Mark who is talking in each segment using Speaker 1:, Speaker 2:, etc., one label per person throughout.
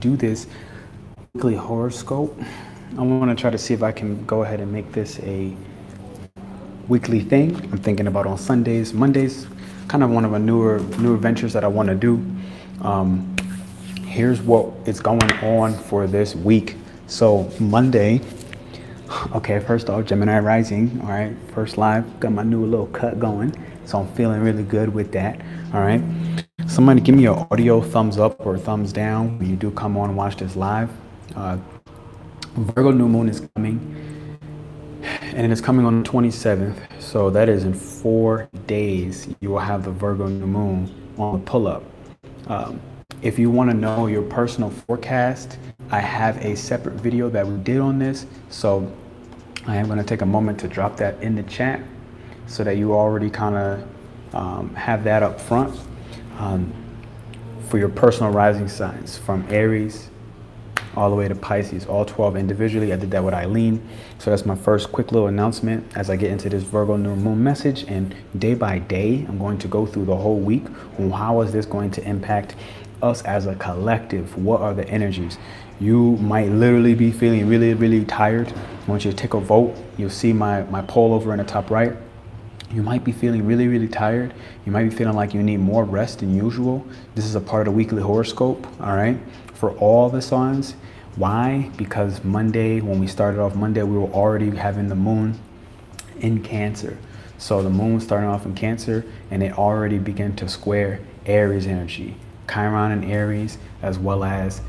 Speaker 1: do this weekly horoscope. I want to try to see if I can go ahead and make this a weekly thing. I'm thinking about on Sundays, Mondays, kind of one of the newer ventures that I want to do. Here's what is going on for this week. So Monday, okay, first off, Gemini rising, all right, first live, got my new little cut going, so I'm feeling really good with that, all right. Somebody give me an audio thumbs up or thumbs down when you do come on and watch this live. Virgo New Moon is coming, and it's coming on the 27th, so that is in 4 days. You will have the Virgo New Moon on the pull-up. If you want to know your personal forecast, I have a separate video that we did on this, so I am going to take a moment to drop that in the chat so that you already kind of have that up front. For your personal rising signs, from Aries all the way to Pisces, all 12 individually. I did that with Eileen. So that's my first quick little announcement as I get into this Virgo New Moon message. And day by day, I'm going to go through the whole week on how is this going to impact us as a collective. What are the energies? You might literally be feeling really, really tired. I want you to take a vote. You'll see my poll over in the top right. You might be feeling really, really tired. You might be feeling like you need more rest than usual. This is a part of the weekly horoscope, all right, for all the signs. Why? Because Monday, when we started off Monday, we were already having the moon in Cancer. So the moon starting off in Cancer, and it already began to square Aries energy, Chiron in Aries, as well as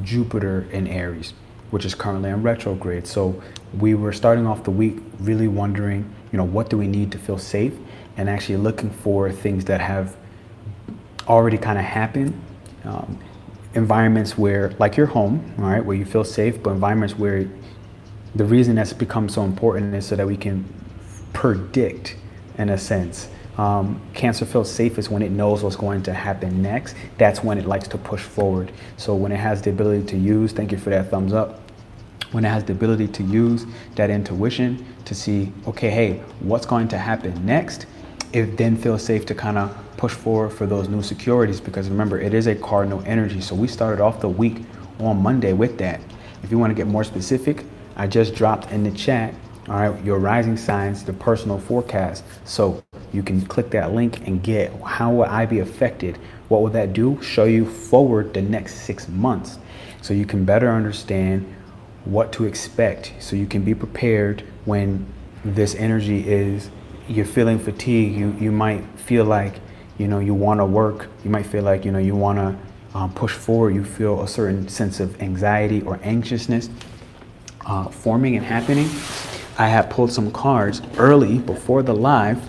Speaker 1: Jupiter in Aries, which is currently in retrograde. So we were starting off the week really wondering, what do we need to feel safe, and actually looking for things that have already kind of happened. Environments where, like your home, all right, where you feel safe, but environments where the reason that's become so important is so that we can predict, in a sense. Cancer feels safest when it knows what's going to happen next. That's when it likes to push forward. So when it has the ability to use, thank you for that thumbs up, when it has the ability to use that intuition to see, okay, hey, what's going to happen next, it then feels safe to kind of push forward for those new securities, because remember, it is a cardinal energy. So we started off the week on Monday with that. If you want to get more specific, I just dropped in the chat, all right, your rising signs, the personal forecast. So you can click that link and get how will I be affected? What will that do? Show you forward the next 6 months so you can better understand what to expect, so you can be prepared when this energy is, you're feeling fatigue. You might feel like, you want to work. You might feel like, you want to push forward. You feel a certain sense of anxiety or anxiousness forming and happening. I have pulled some cards early before the live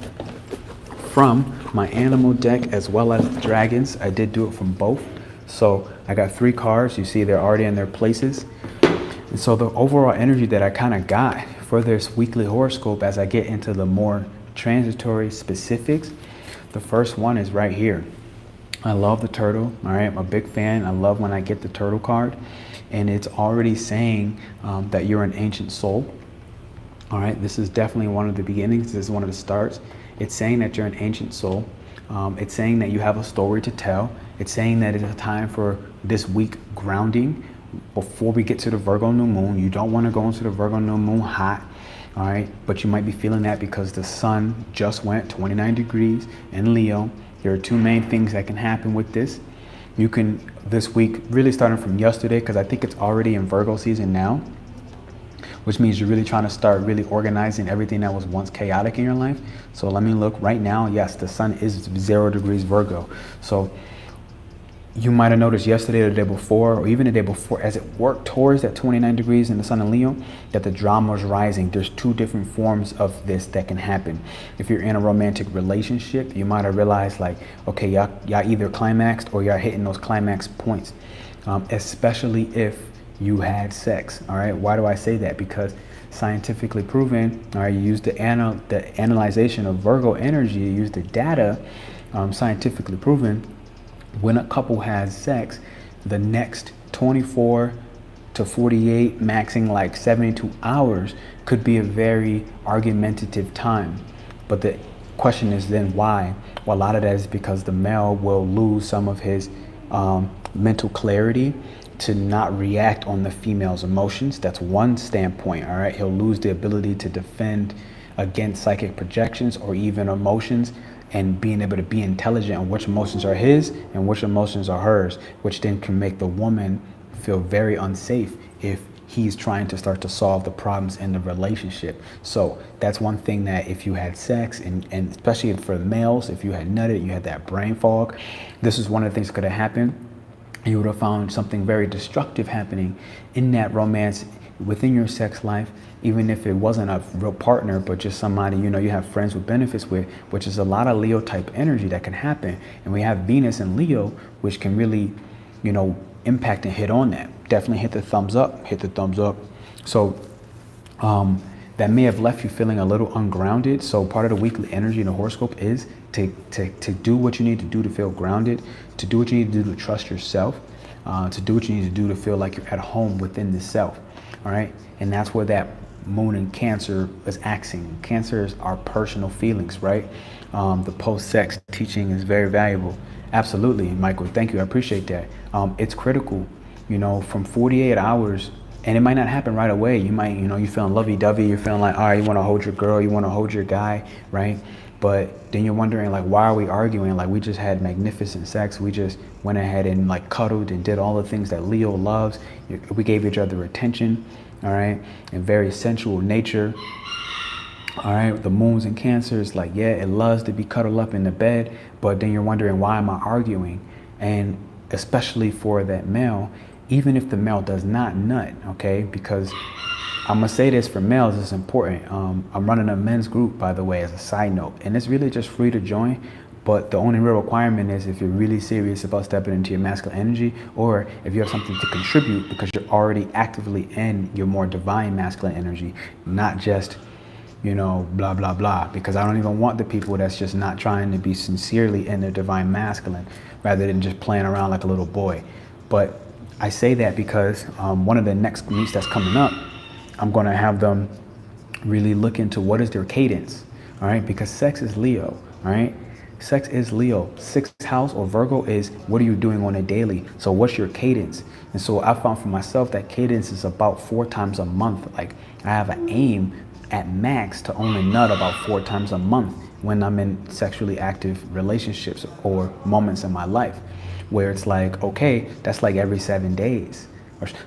Speaker 1: from my animal deck as well as dragons. I did do it from both. So I got 3 cards. You see they're already in their places. And so the overall energy that I kind of got for this weekly horoscope, as I get into the more transitory specifics, the first one is right here. I love the turtle, all right? I'm a big fan. I love when I get the turtle card, and it's already saying that you're an ancient soul. All right, this is definitely one of the beginnings. This is one of the starts. It's saying that you're an ancient soul. It's saying that you have a story to tell. It's saying that it's a time for this week grounding. Before we get to the Virgo New Moon, you don't want to go into the Virgo New Moon hot, all right? But you might be feeling that because the sun just went 29 degrees in Leo. There are 2 main things that can happen with this. You can, this week, really starting from yesterday, because I think it's already in Virgo season now, which means you're really trying to start really organizing everything that was once chaotic in your life. So let me look right now. Yes, the sun is 0 degrees Virgo. So you might have noticed yesterday or the day before, or even the day before, as it worked towards that 29 degrees in the sun in Leo, that the drama is rising. There's 2 different forms of this that can happen. If you're in a romantic relationship, you might have realized, like, okay, y'all either climaxed or y'all hitting those climax points, especially if you had sex, all right? Why do I say that? Because scientifically proven, all right, you use the analyzation of Virgo energy, you use the data, scientifically proven, when a couple has sex, the next 24 to 48, maxing like 72 hours could be a very argumentative time. But the question is then why? Well, a lot of that is because the male will lose some of his mental clarity to not react on the female's emotions. That's one standpoint, all right? He'll lose the ability to defend against psychic projections or even emotions, and being able to be intelligent on which emotions are his and which emotions are hers, which then can make the woman feel very unsafe if he's trying to start to solve the problems in the relationship. So that's one thing, that if you had sex, and especially for the males, if you had nutted, you had that brain fog, this is one of the things that could have happened. You would have found something very destructive happening in that romance within your sex life, even if it wasn't a real partner, but just somebody, you know, you have friends with benefits with, which is a lot of Leo type energy that can happen. And we have Venus in Leo, which can really, you know, impact and hit on that. Definitely hit the thumbs up, hit the thumbs up. So that may have left you feeling a little ungrounded. So part of the weekly energy in the horoscope is to do what you need to do to feel grounded, to do what you need to do to trust yourself, to do what you need to do to feel like you're at home within the self. All right. And that's where that moon in Cancer is axing. Cancer is our personal feelings, right? The post-sex teaching is very valuable. Absolutely, Michael. Thank you. I appreciate that. It's critical, you know, from 48 hours, and it might not happen right away. You might, you know, you're feeling lovey-dovey. You're feeling like, all right, you want to hold your girl, you want to hold your guy, right? But then you're wondering, like, why are we arguing? Like, we just had magnificent sex. We just went ahead and like cuddled and did all the things that Leo loves. We gave each other attention, all right, and very sensual nature. All right, the moon's in Cancer is like, yeah, it loves to be cuddled up in the bed, but then you're wondering, why am I arguing? And especially for that male, even if the male does not nut, okay, because I'm gonna say this for males, it's important. I'm running a men's group, by the way, as a side note, and it's really just free to join. But the only real requirement is if you're really serious about stepping into your masculine energy, or if you have something to contribute because you're already actively in your more divine masculine energy, not just, you know, blah, blah, blah. Because I don't even want the people that's just not trying to be sincerely in their divine masculine, rather than just playing around like a little boy. But I say that because one of the next meets that's coming up, I'm going to have them really look into what is their cadence, all right? Because sex is Leo, all right? Sex is Leo. Sixth house or Virgo is what are you doing on a daily? So what's your cadence? And so I found for myself that cadence is about 4 times a month. Like, I have an aim at max to only nut about 4 times a month when I'm in sexually active relationships or moments in my life, where it's like, okay, that's like every 7 days.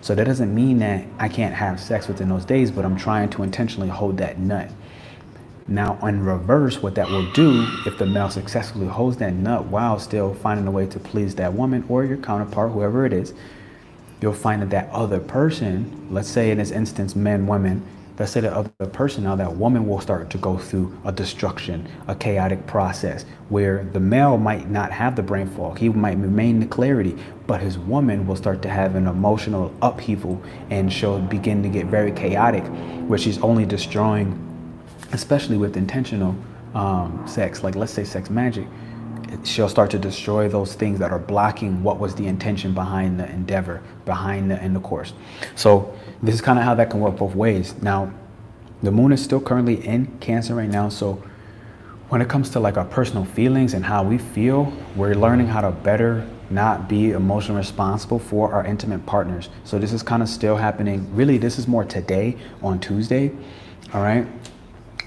Speaker 1: So that doesn't mean that I can't have sex within those days, but I'm trying to intentionally hold that nut. Now, in reverse, what that will do, if the male successfully holds that nut while still finding a way to please that woman or your counterpart, whoever it is, you'll find that that other person, let's say in this instance, men, women, let's say the other person, now that woman will start to go through a destruction, a chaotic process, where the male might not have the brain fog. He might remain the clarity, but his woman will start to have an emotional upheaval, and she'll begin to get very chaotic, where she's only destroying, especially with intentional sex, like let's say sex magic, she'll start to destroy those things that are blocking what was the intention behind the endeavor, behind the course. So this is kind of how that can work both ways. Now, the moon is still currently in Cancer right now. So when it comes to like our personal feelings and how we feel, we're learning how to better not be emotionally responsible for our intimate partners. So this is kind of still happening. Really, this is more today on Tuesday. All right.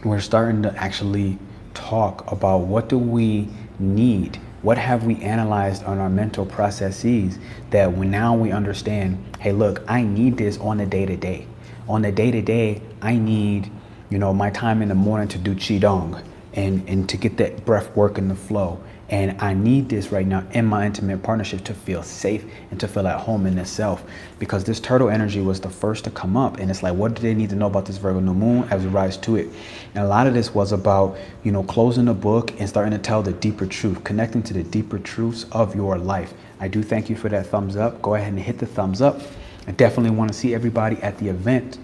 Speaker 1: We're starting to actually talk about what do we need? What have we analyzed on our mental processes that when now we understand, hey, look, I need this on the day-to-day. On the day-to-day, I need, you know, my time in the morning to do Qigong and to get that breath work in the flow. And I need this right now in my intimate partnership to feel safe and to feel at home in itself, because this turtle energy was the first to come up. And it's like, what do they need to know about this Virgo new moon as we rise to it? And a lot of this was about, you know, closing the book and starting to tell the deeper truth, connecting to the deeper truths of your life. I do thank you for that thumbs up. Go ahead and hit the thumbs up. I definitely want to see everybody at the event.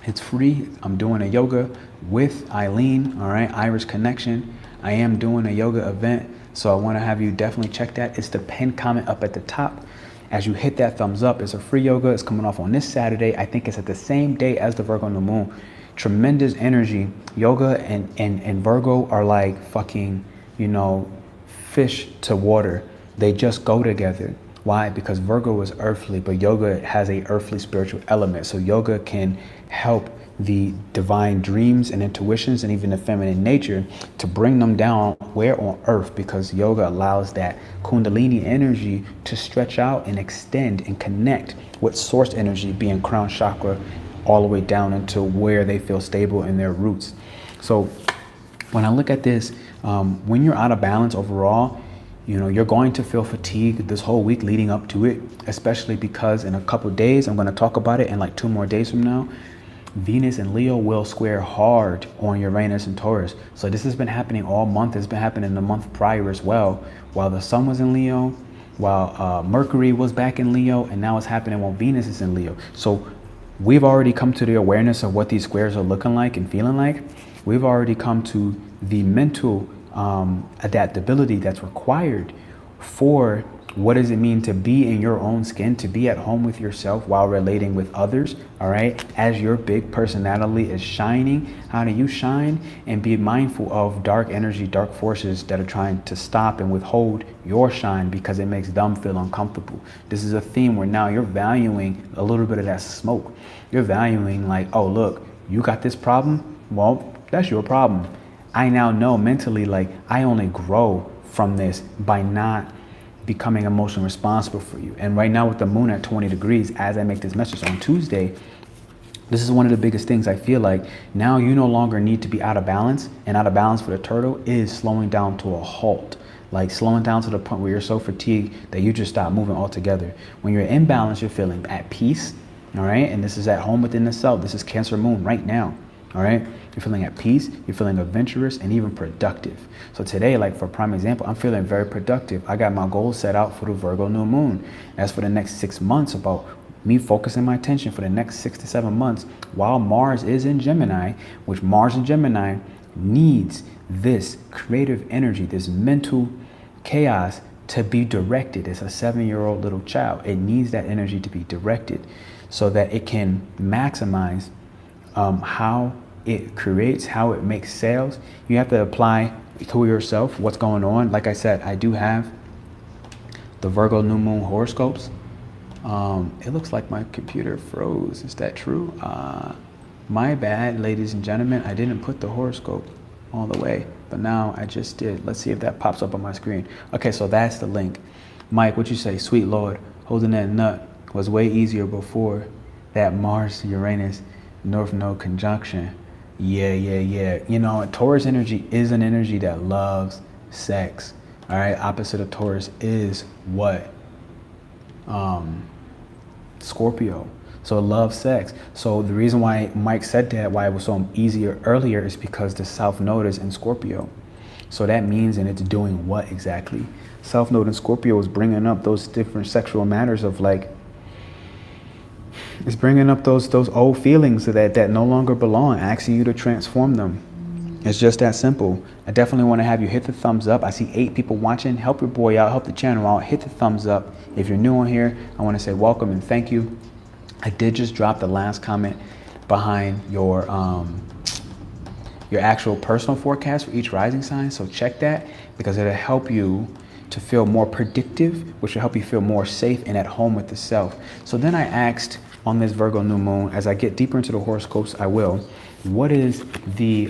Speaker 1: It's free. I'm doing a yoga with Eileen, all right, Irish Connection. I am doing a yoga event. So I want to have you definitely check that. It's the pinned comment up at the top. As you hit that thumbs up, it's a free yoga. It's coming off on this Saturday. I think it's at the same day as the Virgo new moon. Tremendous energy. Yoga and Virgo are like fucking, you know, fish to water. They just go together. Why? Because Virgo is earthly, but yoga has a earthly spiritual element. So yoga can help the divine dreams and intuitions and even the feminine nature to bring them down where on earth, because yoga allows that kundalini energy to stretch out and extend and connect with source energy, being crown chakra, all the way down into where they feel stable in their roots. So when I look at this, when you're out of balance overall, you know, you're going to feel fatigued this whole week leading up to it, especially because in a couple of days, I'm going to talk about it in like 2 more days from now, Venus and Leo will square hard on Uranus and Taurus. So this has been happening all month. It's been happening the month prior as well, while the sun was in Leo, while Mercury was back in Leo, and now it's happening while Venus is in Leo. So we've already come to the awareness of what these squares are looking like and feeling like. We've already come to the mental adaptability that's required for what does it mean to be in your own skin, to be at home with yourself while relating with others, all right? As your big personality is shining, how do you shine? And be mindful of dark energy, dark forces that are trying to stop and withhold your shine because it makes them feel uncomfortable. This is a theme where now you're valuing a little bit of that smoke. You're valuing like, oh, look, you got this problem? Well, that's your problem. I now know mentally, like, I only grow from this by not becoming emotionally responsible for you. And right now with the moon at 20 degrees, as I make this message on Tuesday, this is one of the biggest things. I feel like now you no longer need to be out of balance, and out of balance for the turtle is slowing down to a halt. Like slowing down to the point where you're so fatigued that you just stop moving altogether. When you're in balance, you're feeling at peace, all right? And this is at home within the self. This is Cancer moon right now, all right? You're feeling at peace, you're feeling adventurous and even productive. So today, like for prime example, I'm feeling very productive. I got my goals set out for the Virgo new moon. As for the next 6 months, about me focusing my attention for the next 6 to 7 months while Mars is in Gemini, which Mars in Gemini needs this creative energy, this mental chaos to be directed. It's a 7-year-old little child. It needs that energy to be directed so that it can maximize how it creates, how it makes sales. You have to apply to yourself what's going on. Like I said, I do have the Virgo new moon horoscopes. It looks like my computer froze. Is that true? My bad, ladies and gentlemen. I didn't put the horoscope all the way, but now I just did. Let's see if that pops up on my screen. Okay, so that's the link. Mike, what you say? Sweet Lord, holding that nut was way easier before that Mars Uranus North Node conjunction. Yeah. You know, Taurus energy is an energy that loves sex. All right, opposite of Taurus is what? Scorpio. So it loves sex. So the reason why Mike said that, why it was so easier earlier, is because the South Node is in Scorpio. So that means, and it's doing what exactly? South Node in Scorpio is bringing up those different sexual matters of like, it's bringing up those old feelings that no longer belong, asking you to transform them. It's just that simple. I definitely want to have you hit the thumbs up. I see 8 people watching. Help your boy out, help the channel out, hit the thumbs up. If you're new on here, I want to say welcome and thank you. I did just drop the last comment behind your actual personal forecast for each rising sign. So check that, because it'll help you to feel more predictive, which will help you feel more safe and at home with the self. So then I asked on this Virgo new moon, as I get deeper into the horoscopes, I will, what is the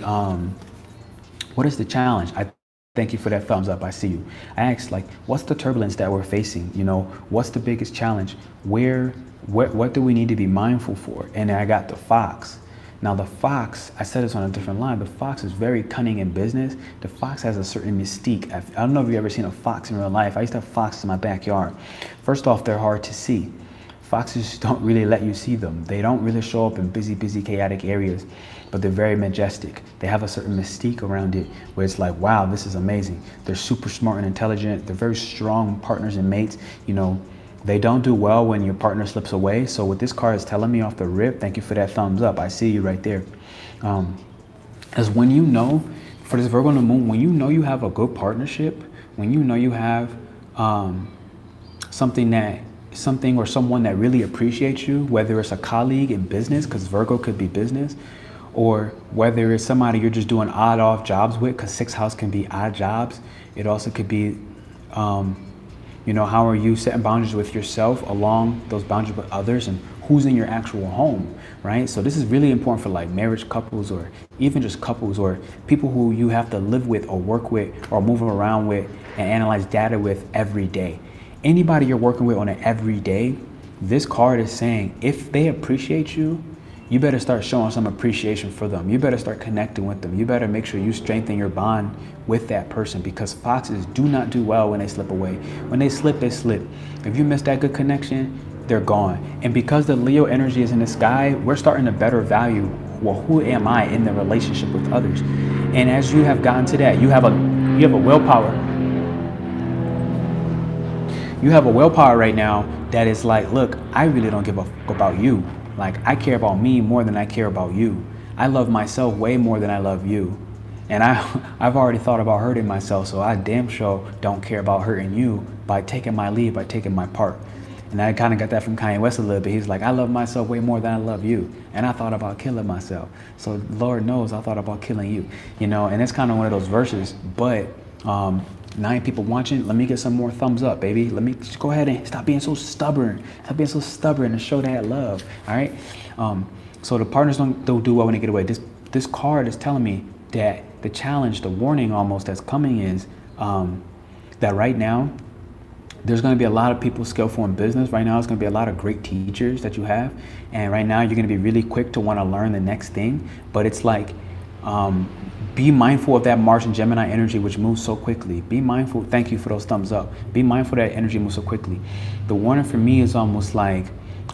Speaker 1: challenge? I thank you for that thumbs up. I see you. I asked, like, what's the turbulence that we're facing? You know, what's the biggest challenge? What do we need to be mindful for? And I got the fox. Now the fox, I said this on a different line, the fox is very cunning in business. The fox has a certain mystique. I don't know if you've ever seen a fox in real life. I used to have foxes in my backyard. First off, they're hard to see. Foxes don't really let you see them. They don't really show up in busy, chaotic areas, but they're very majestic. They have a certain mystique around it where it's like, wow, this is amazing. They're super smart and intelligent. They're very strong partners and mates. You know, they don't do well when your partner slips away. So what this card is telling me off the rip, thank you for that thumbs up. I see you right there. As when you know, for this Virgo new moon, when you know you have a good partnership, when you know you have something or someone that really appreciates you, whether it's a colleague in business, because Virgo could be business, or whether it's somebody you're just doing odd off jobs with, because 6th house can be odd jobs. It also could be You know, how are you setting boundaries with yourself along those boundaries with others, and who's in your actual home, right? So this is really important for like marriage couples, or even just couples, or people who you have to live with or work with or move around with and analyze data with every day. Anybody you're working with on an everyday, this card is saying if they appreciate you, you better start showing some appreciation for them. You better start connecting with them. You better make sure you strengthen your bond with that person, because foxes do not do well when they slip away. When they slip, they slip. If you miss that good connection, they're gone. And because the Leo energy is in the sky, we're starting to better value, well, who am I in the relationship with others? And as you have gotten to that, you have a willpower. You have a willpower right now that is like, look, I really don't give a fuck about you. Like, I care about me more than I care about you. I love myself way more than I love you. And I've already thought about hurting myself, so I damn sure don't care about hurting you by taking my lead, by taking my part. And I kind of got that from Kanye West a little bit. He's like, I love myself way more than I love you. And I thought about killing myself. So Lord knows I thought about killing you. You know, and it's kind of one of those verses. But 9 people watching, let me get some more thumbs up, baby. Let me just go ahead and stop being so stubborn. Stop being so stubborn and show that love, all right? So the partners don't do well when they get away. This card is telling me that the challenge, the warning almost that's coming is that right now, there's going to be a lot of people skillful in business. Right now, it's going to be a lot of great teachers that you have. And right now, you're going to be really quick to want to learn the next thing. But it's like, be mindful of that Mars and Gemini energy, which moves so quickly. Be mindful. Thank you for those thumbs up. Be mindful that energy moves so quickly. The warning for me is almost like,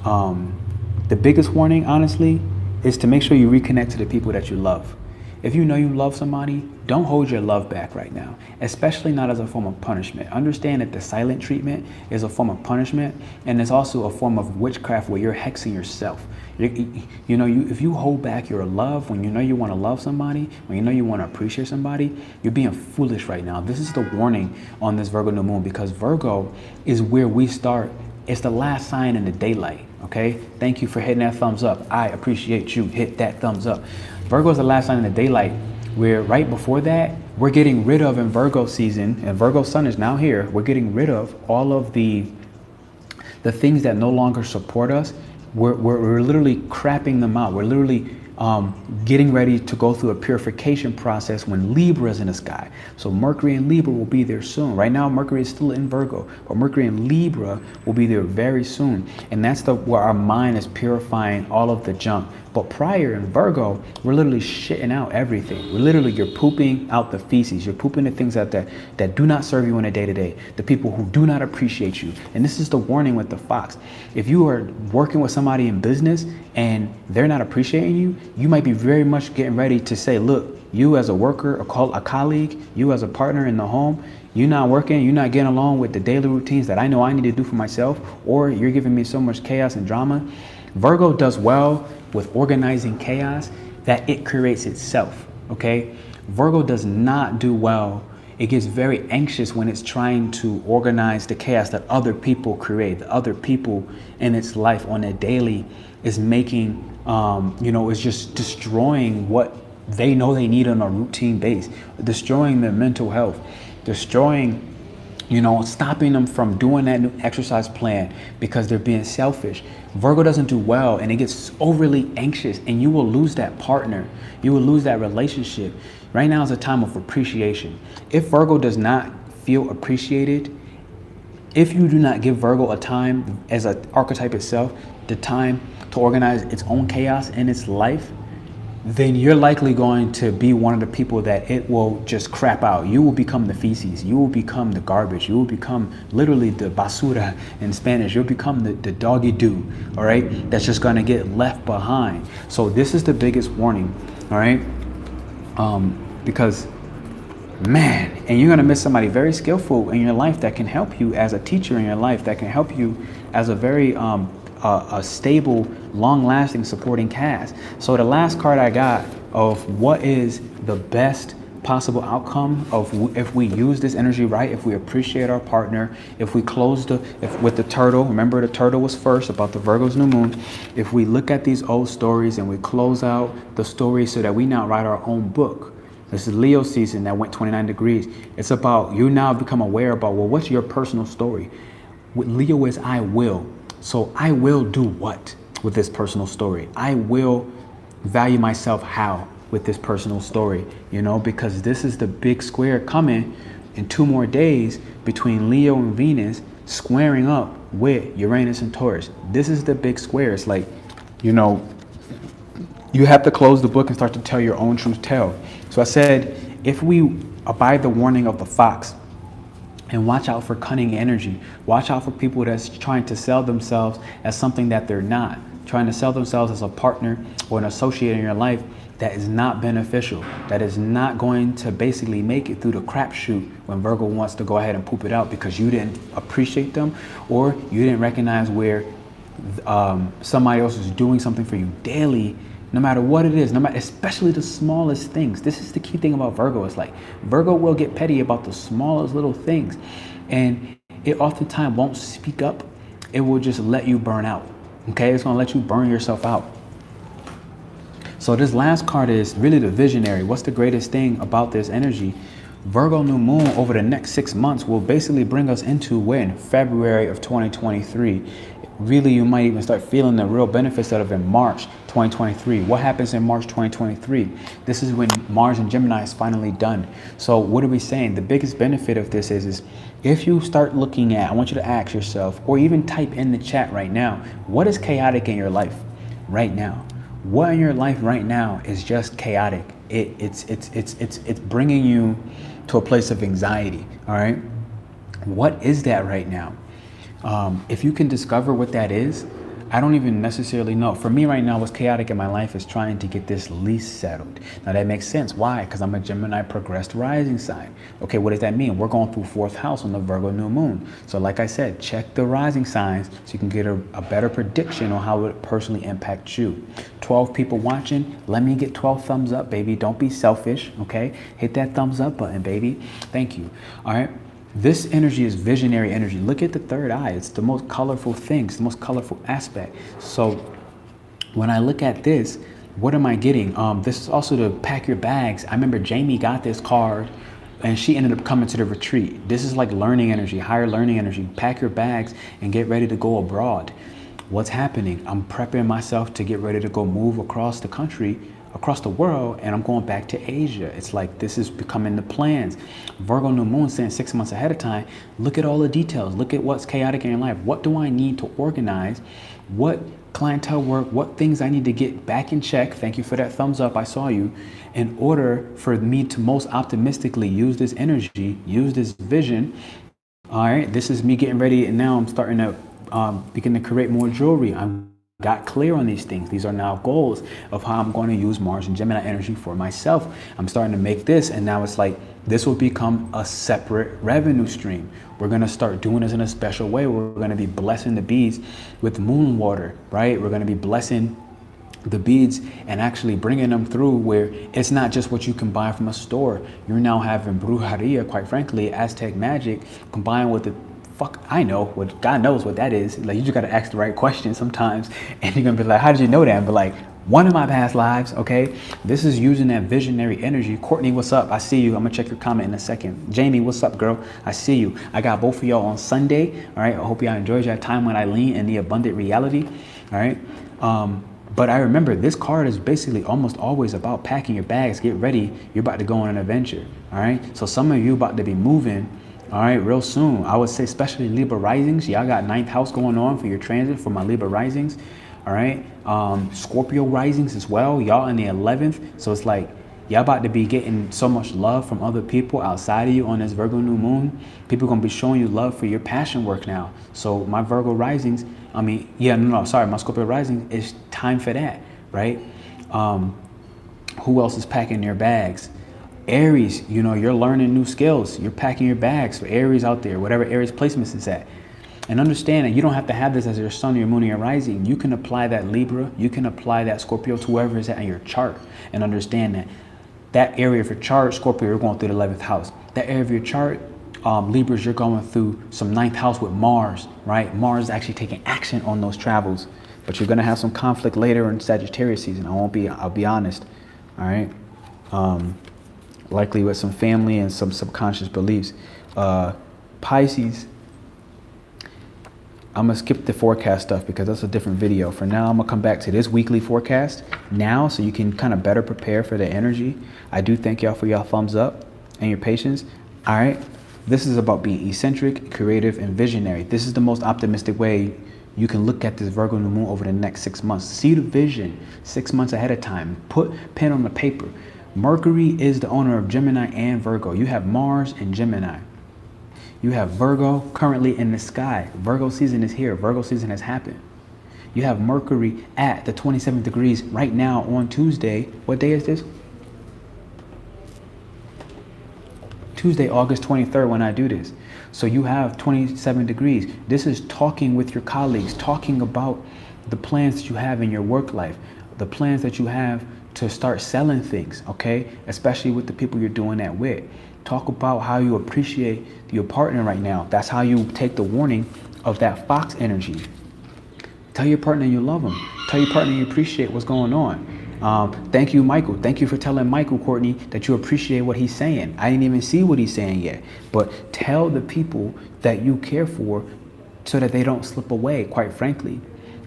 Speaker 1: the biggest warning, honestly, is to make sure you reconnect to the people that you love. If you know you love somebody, don't hold your love back right now, especially not as a form of punishment. Understand that the silent treatment is a form of punishment, and it's also a form of witchcraft where you're hexing yourself. If you hold back your love when you know you want to love somebody, when you know you want to appreciate somebody, you're being foolish right now. This is the warning on this Virgo new moon, because Virgo is where we start. It's the last sign in the daylight, okay? Thank you for hitting that thumbs up. I appreciate you. Hit that thumbs up. Virgo is the last sign in the daylight, where right before that, we're getting rid of, in Virgo season, and Virgo sun is now here, we're getting rid of all of the things that no longer support us. We're literally crapping them out. We're literally getting ready to go through a purification process when Libra is in the sky. So Mercury in Libra will be there soon. Right now, Mercury is still in Virgo, but Mercury in Libra will be there very soon. And that's where our mind is purifying all of the junk. But prior in Virgo, we're literally shitting out everything. You're pooping out the feces. You're pooping the things out that do not serve you in a day-to-day. The people who do not appreciate you. And this is the warning with the fox. If you are working with somebody in business and they're not appreciating you, you might be very much getting ready to say, look, you as a worker, a colleague, you as a partner in the home, you're not working, you're not getting along with the daily routines that I know I need to do for myself, or you're giving me so much chaos and drama. Virgo does well with organizing chaos that it creates itself, okay? Virgo does not do well. It gets very anxious when it's trying to organize the chaos that other people create. The other people in its life on a daily is making, is just destroying what they know they need on a routine base, destroying their mental health, destroying, stopping them from doing that new exercise plan because they're being selfish. Virgo doesn't do well, and it gets overly anxious, and you will lose that partner. You will lose that relationship. Right now is a time of appreciation. If Virgo does not feel appreciated, if you do not give Virgo a time as an archetype itself, the time to organize its own chaos in its life, then you're likely going to be one of the people that it will just crap out. You will become the feces. You will become the garbage. You will become literally the basura in Spanish. You'll become the doggy doo, all right? That's just gonna get left behind. So this is the biggest warning, all right? Because, man, and you're gonna miss somebody very skillful in your life that can help you as a teacher in your life, that can help you as a very a stable, long-lasting supporting cast. So the last card I got of what is the best possible outcome of if we use this energy right, if we appreciate our partner, if we close with the turtle, remember the turtle was first about the Virgo's new moon, if we look at these old stories and we close out the story so that we now write our own book, This is Leo season that went 29 degrees. It's about you now become aware about, well, what's your personal story? With Leo is I will. So I will do what with this personal story? I will value myself how with this personal story, you know, because this is the big square coming in 2 more days between Leo and Venus squaring up with Uranus and Taurus. This is the big square. It's like, you know, you have to close the book and start to tell your own truth tale. So I said, if we abide the warning of the fox and watch out for cunning energy, watch out for people that's trying to sell themselves as something that they're not, trying to sell themselves as a partner or an associate in your life that is not beneficial, that is not going to basically make it through the crapshoot when Virgo wants to go ahead and poop it out because you didn't appreciate them or you didn't recognize where somebody else is doing something for you daily. No matter what it is, no matter, especially the smallest things. This is the key thing about Virgo. It's like Virgo will get petty about the smallest little things. And it oftentimes won't speak up. It will just let you burn out. Okay, it's gonna let you burn yourself out. So this last card is really the visionary. What's the greatest thing about this energy? Virgo New Moon over the next 6 months will basically bring us into when? February of 2023. Really, you might even start feeling the real benefits of it in March 2023. What happens in March 2023? This is when Mars and Gemini is finally done. So what are we saying? The biggest benefit of this is if you start looking at, I want you to ask yourself, or even type in the chat right now, what is chaotic in your life right now? What in your life right now is just chaotic? It's bringing you to a place of anxiety. All right. What is that right now? If you can discover what that is, I don't even necessarily know. For me right now, what's chaotic in my life is trying to get this lease settled. Now that makes sense. Why? Because I'm a Gemini progressed rising sign. Okay, what does that mean? We're going through 4th house on the Virgo new moon. So like I said, check the rising signs so you can get a better prediction on how it personally impacts you. 12 people watching, let me get 12 thumbs up, baby. Don't be selfish, okay? Hit that thumbs up button, baby. Thank you. All right. This energy is visionary energy. Look at the third eye. It's the most colorful thing. It's the most colorful aspect. So when I look at this, what am I getting? This is also to pack your bags. I remember Jamie got this card and she ended up coming to the retreat. This is like learning energy, higher learning energy. Pack your bags and get ready to go abroad. What's happening? I'm prepping myself to get ready to go move across the country, across the world, and I'm going back to Asia. It's like this is becoming the plans. Virgo New Moon saying 6 months ahead of time, look at all the details. Look at what's chaotic in your life. What do I need to organize? What clientele work, what things I need to get back in check? Thank you for that thumbs up. I saw you. In order for me to most optimistically use this energy, use this vision. All right, this is me getting ready, and now I'm starting to begin to create more jewelry. I'm got clear on these things. These are now goals of how I'm going to use Mars and Gemini energy for myself. I'm starting to make this, and now it's like this will become a separate revenue stream. We're going to start doing this in a special way. We're going to be blessing the bees with moon water, right? We're going to be blessing the beads and actually bringing them through where it's not just what you can buy from a store. You're now having brujeria, quite frankly, Aztec magic combined with the I know what God knows what that is. Like, you just got to ask the right question sometimes, and you're gonna be like, how did you know that? But like, one of my past lives, okay, this is using that visionary energy. Courtney, what's up? I see you. I'm gonna check your comment in a second. Jamie, what's up, girl? I see you. I got both of y'all on Sunday. All right, I hope y'all enjoyed your time with Eileen and the abundant reality. All right, but I remember this card is basically almost always about packing your bags, get ready, you're about to go on an adventure. All right, so some of you about to be moving, all right, real soon. I would say especially Libra risings. Y'all got 9th house going on for your transit for my Libra risings. All right. Scorpio risings as well. Y'all in the 11th. So it's like y'all about to be getting so much love from other people outside of you on this Virgo new moon. People are going to be showing you love for your passion work now. So my Virgo risings, my Scorpio rising, it's time for that, right? Who else is packing their bags? Aries, you know, you're learning new skills. You're packing your bags for Aries out there, whatever Aries placements is at. And understand that you don't have to have this as your sun, your moon, or your rising. You can apply that Libra. You can apply that Scorpio to whoever is at in your chart. And understand that that area of your chart, Scorpio, you're going through the 11th house. That area of your chart, Libras, you're going through some 9th house with Mars, right? Mars is actually taking action on those travels. But you're going to have some conflict later in Sagittarius season. I'll be honest. All right. likely with some family and some subconscious beliefs. Pisces, I'm gonna skip the forecast stuff because that's a different video. For now, I'm gonna come back to this weekly forecast now so you can kind of better prepare for the energy. I do thank y'all for y'all thumbs up and your patience. All right, this is about being eccentric, creative, and visionary. This is the most optimistic way you can look at this Virgo new moon over the next 6 months. See the vision 6 months ahead of time. Put pen on the paper. Mercury is the owner of Gemini and Virgo. You have Mars and Gemini. You have Virgo currently in the sky. Virgo season is here. Virgo season has happened. You have Mercury at the 27 degrees right now on Tuesday. What day is this? Tuesday, August 23rd when I do this. So you have 27 degrees. This is talking with your colleagues, talking about the plans that you have in your work life, the plans that you have to start selling things, okay? Especially with the people you're doing that with. Talk about how you appreciate your partner right now. That's how you take the warning of that fox energy. Tell your partner you love him. Tell your partner you appreciate what's going on. Thank you, Michael. Thank you for telling Michael, Courtney, that you appreciate what he's saying. I didn't even see what he's saying yet. But tell the people that you care for so that they don't slip away, quite frankly.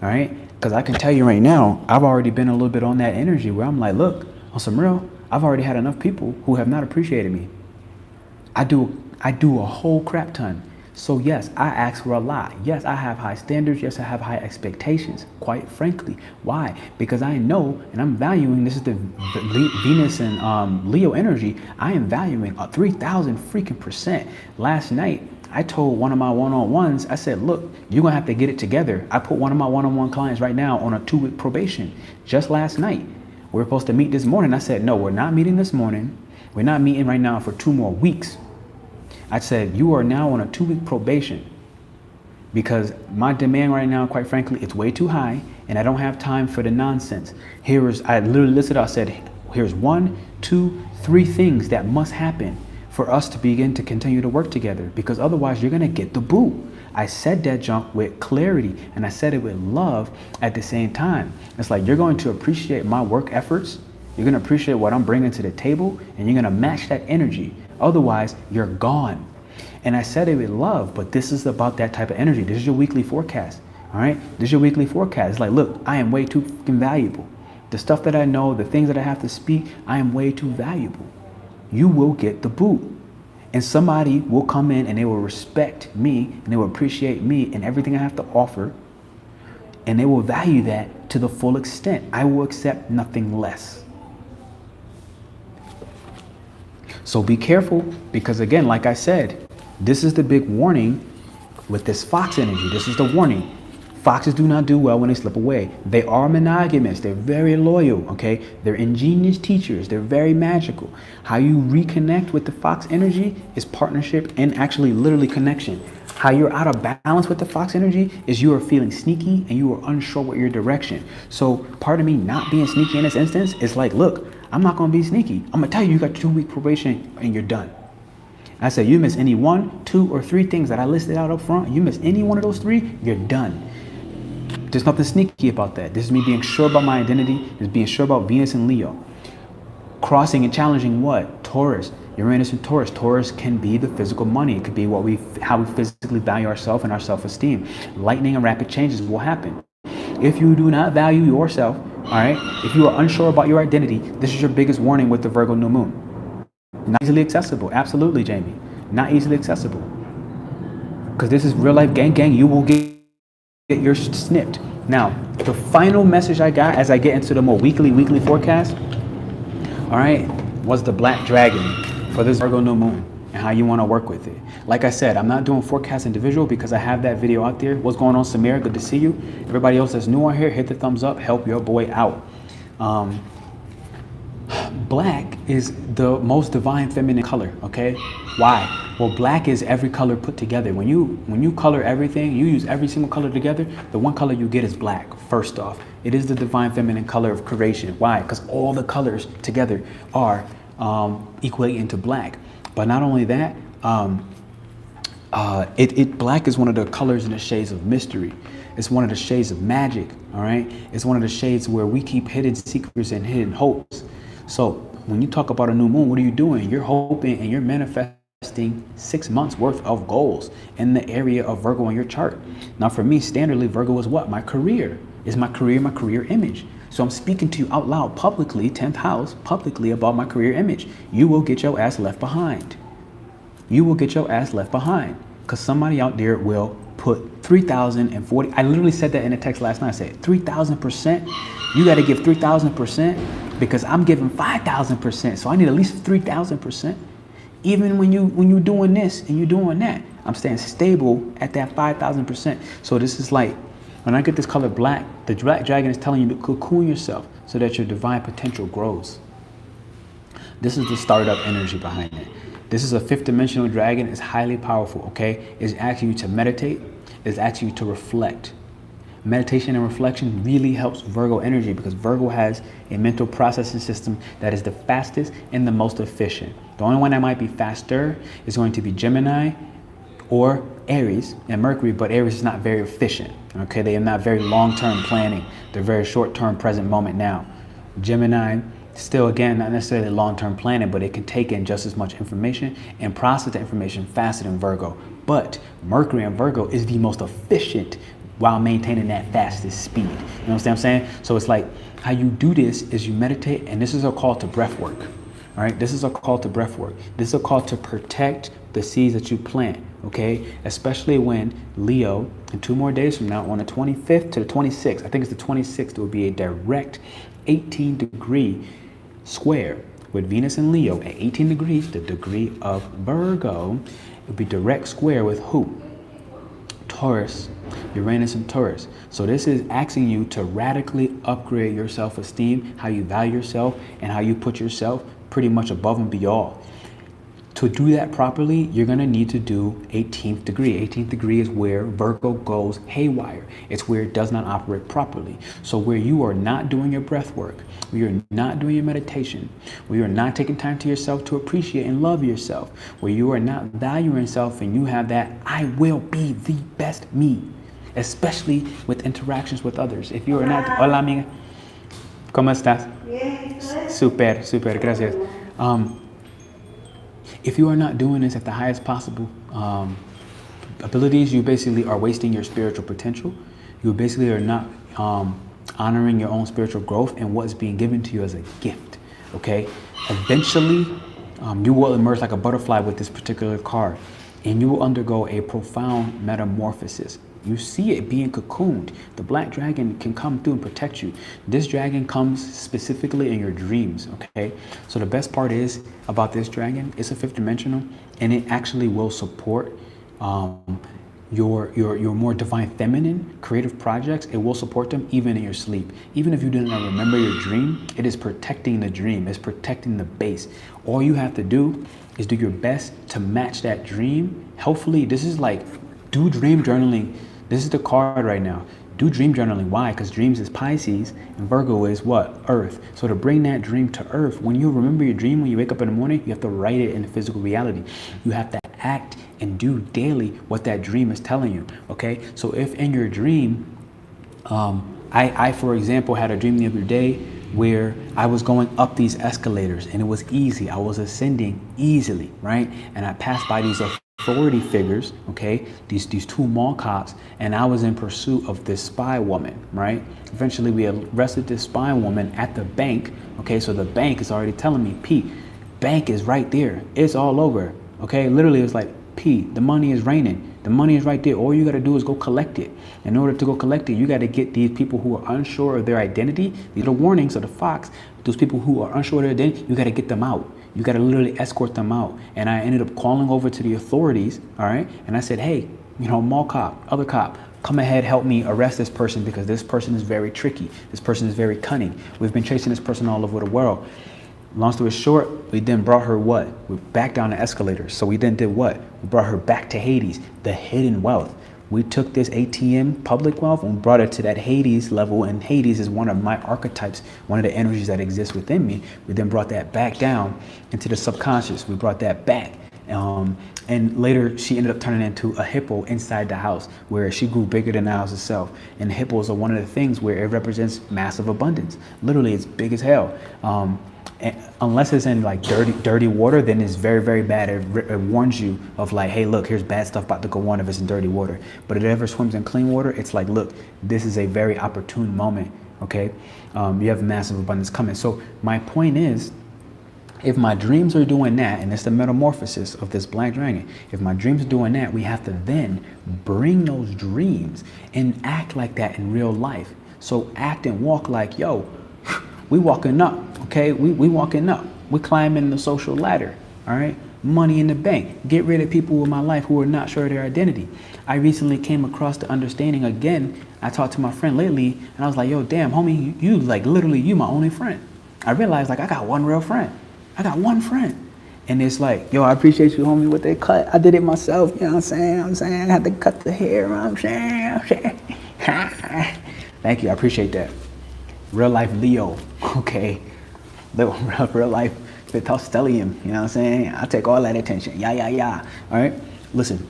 Speaker 1: All right? Because I can tell you right now, I've already been a little bit on that energy where I'm like, look, on some real, I've already had enough people who have not appreciated me. I do a whole crap ton. So yes, I ask for a lot. Yes, I have high standards. Yes, I have high expectations, quite frankly. Why? Because I know, and I'm valuing, this is the Venus and Leo energy, I am valuing a 3,000 freaking %. Last night, I told one of my one-on-ones, I said, look, you're gonna have to get it together. I put one of my one-on-one clients right now on a 2-week probation just last night. We're supposed to meet this morning. I said, no, we're not meeting this morning. We're not meeting right now for 2 more weeks. I said, you are now on a 2-week probation because my demand right now, quite frankly, it's way too high and I don't have time for the nonsense. I literally listed out, said, here's 1, 2, 3 things that must happen for us to begin to continue to work together because otherwise you're gonna get the boot. I said that junk with clarity and I said it with love at the same time. It's like, you're going to appreciate my work efforts. You're gonna appreciate what I'm bringing to the table and you're gonna match that energy. Otherwise, you're gone. And I said it with love, but this is about that type of energy. This is your weekly forecast, all right? This is your weekly forecast. It's like, look, I am way too fucking valuable. The stuff that I know, the things that I have to speak, I am way too valuable. You will get the boot. And somebody will come in and they will respect me and they will appreciate me and everything I have to offer. And they will value that to the full extent. I will accept nothing less. So be careful because again, like I said, this is the big warning with this fox energy. This is the warning. Foxes do not do well when they slip away. They are monogamous. They're very loyal, okay? They're ingenious teachers. They're very magical. How you reconnect with the fox energy is partnership and actually literally connection. How you're out of balance with the fox energy is you are feeling sneaky and you are unsure what your direction. So part of me not being sneaky in this instance is like, look, I'm not gonna be sneaky. I'm gonna tell you, you got 2-week probation and you're done. I said, you miss any 1, 2, or 3 things that I listed out up front, you miss any one of those 3, you're done. There's nothing sneaky about that. This is me being sure about my identity. This is being sure about Venus and Leo. Crossing and challenging what? Taurus. Uranus in Taurus. Taurus can be the physical money. It could be how we physically value ourselves and our self-esteem. Lightning and rapid changes will happen. If you do not value yourself, all right, if you are unsure about your identity, this is your biggest warning with the Virgo new moon. Not easily accessible. Absolutely, Jamie. Not easily accessible. Because this is real life gang. You will get yours snipped. Now, the final message I got as I get into the more weekly forecast, all right, was the black dragon for this Virgo new moon and how you want to work with it. Like I said, I'm not doing forecast individual because I have that video out there. What's going on, Samir? Good to see you. Everybody else that's new on here, hit the thumbs up. Help your boy out. Black is the most divine feminine color, okay? Why? Well, black is every color put together. When you color everything, you use every single color together, the one color you get is black, first off. It is the divine feminine color of creation. Why? Because all the colors together are equate into black. But not only that, black is one of the colors and the shades of mystery. It's one of the shades of magic, all right? It's one of the shades where we keep hidden secrets and hidden hopes. So when you talk about a new moon, what are you doing? You're hoping and you're manifesting 6 months worth of goals in the area of Virgo on your chart. Now for me, standardly, Virgo is what? My career. Is my career image. So I'm speaking to you out loud publicly, 10th house, publicly about my career image. You will get your ass left behind. You will get your ass left behind because somebody out there will put 3,040. I literally said that in a text last night. I said 3,000%. You got to give 3,000% because I'm giving 5,000%. So I need at least 3,000%. Even when you doing this and you doing that, I'm staying stable at that 5,000%. So this is like, when I get this color black, the black dragon is telling you to cocoon yourself so that your divine potential grows. This is the startup energy behind it. This is a 5th dimensional dragon. It's highly powerful, okay? It's asking you to meditate. It's asking you to reflect. Meditation and reflection really helps Virgo energy because Virgo has a mental processing system that is the fastest and the most efficient. The only one that might be faster is going to be Gemini or Aries and Mercury, but Aries is not very efficient, okay? They are not very long-term planning. They're very short-term, present moment now. Gemini, still again, not necessarily long-term planning, but it can take in just as much information and process the information faster than Virgo. But Mercury in Virgo is the most efficient while maintaining that fastest speed. You know what I'm saying? So it's like how you do this is you meditate, and this is a call to breath work. All right, this is a call to breath work. This is a call to protect the seeds that you plant, okay? Especially when Leo, in 2 more days from now, on the 25th to the 26th, I think it's the 26th, it will be a direct 18-degree square with Venus and Leo at 18 degrees, the degree of Virgo. It will be direct square with who? Taurus, Uranus in Taurus. So this is asking you to radically upgrade your self-esteem, how you value yourself, and how you put yourself pretty much above and beyond. To do that properly, you're going to need to do 18th degree. 18th degree is where Virgo goes haywire. It's where it does not operate properly. So where you are not doing your breath work, where you're not doing your meditation, where you're not taking time to yourself to appreciate and love yourself, where you are not valuing yourself and you have that I will be the best me, especially with interactions with others. If you are not, hola amiga, ¿cómo estás? Super, super, gracias. If you are not doing this at the highest possible abilities, you basically are wasting your spiritual potential. You basically are not honoring your own spiritual growth and what's being given to you as a gift, okay? Eventually, you will emerge like a butterfly with this particular card, and you will undergo a profound metamorphosis. You see it being cocooned. The black dragon can come through and protect you. This dragon comes specifically in your dreams, okay? So the best part is about this dragon, it's a 5th dimensional, and it actually will support your more divine feminine creative projects. It will support them even in your sleep. Even if you didn't remember your dream, it is protecting the dream. It's protecting the base. All you have to do is do your best to match that dream. Hopefully, this is like, do dream journaling. This is the card right now. Do dream journaling. Why? Because dreams is Pisces and Virgo is what? Earth. So to bring that dream to earth, when you remember your dream, when you wake up in the morning, you have to write it in physical reality. You have to act and do daily what that dream is telling you, okay? So if in your dream, I for example, had a dream the other day where I was going up these escalators and it was easy. I was ascending easily, right? And I passed by these authority figures, okay, these 2 mall cops, and I was in pursuit of this spy woman, right? Eventually we arrested this spy woman at the bank, okay? So the bank is already telling me, Pete, bank is right there. It's all over, okay? Literally it was like, Pete, the money is raining. The money is right there. All you got to do is go collect it. In order to go collect it, you got to get these people who are unsure of their identity. These are warnings of the fox. Those people who are unsure of their identity, you got to get them out. You got to literally escort them out. And I ended up calling over to the authorities, all right? And I said, hey, you know, mall cop, other cop, come ahead, help me arrest this person because this person is very tricky. This person is very cunning. We've been chasing this person all over the world. Long story short, we then brought her what? We back down the escalators. So we then did what? We brought her back to Hades, the hidden wealth. We took this ATM public wealth and brought it to that Hades level, and Hades is one of my archetypes, one of the energies that exists within me. We then brought that back down into the subconscious. We brought that back. And later, she ended up turning into a hippo inside the house, where she grew bigger than the house itself. And hippos are one of the things where it represents massive abundance. Literally, it's big as hell. And unless it's in like dirty water, then it's very, very bad. It warns you of like, hey, look, here's bad stuff about to go on if it's in dirty water. But if it ever swims in clean water, it's like, look, this is a very opportune moment. Okay, you have massive abundance coming. So my point is, if my dreams are doing that, and it's the metamorphosis of this black dragon, if my dreams are doing that, we have to then bring those dreams and act like that in real life. So act and walk like, yo, we walking up, okay? We walking up. We climbing the social ladder, all right? Money in the bank. Get rid of people in my life who are not sure of their identity. I recently came across the understanding again. I talked to my friend lately, and I was like, yo, damn, homie, you like literally, you my only friend. I realized like I got one real friend. I got one friend. And it's like, yo, I appreciate you, homie, with that cut. I did it myself, you know what I'm saying? I had to cut the hair, you know what I'm saying? Thank you, I appreciate that. Real life Leo, okay? Real life stellium, you know what I'm saying? I take all that attention, yeah. All right, listen.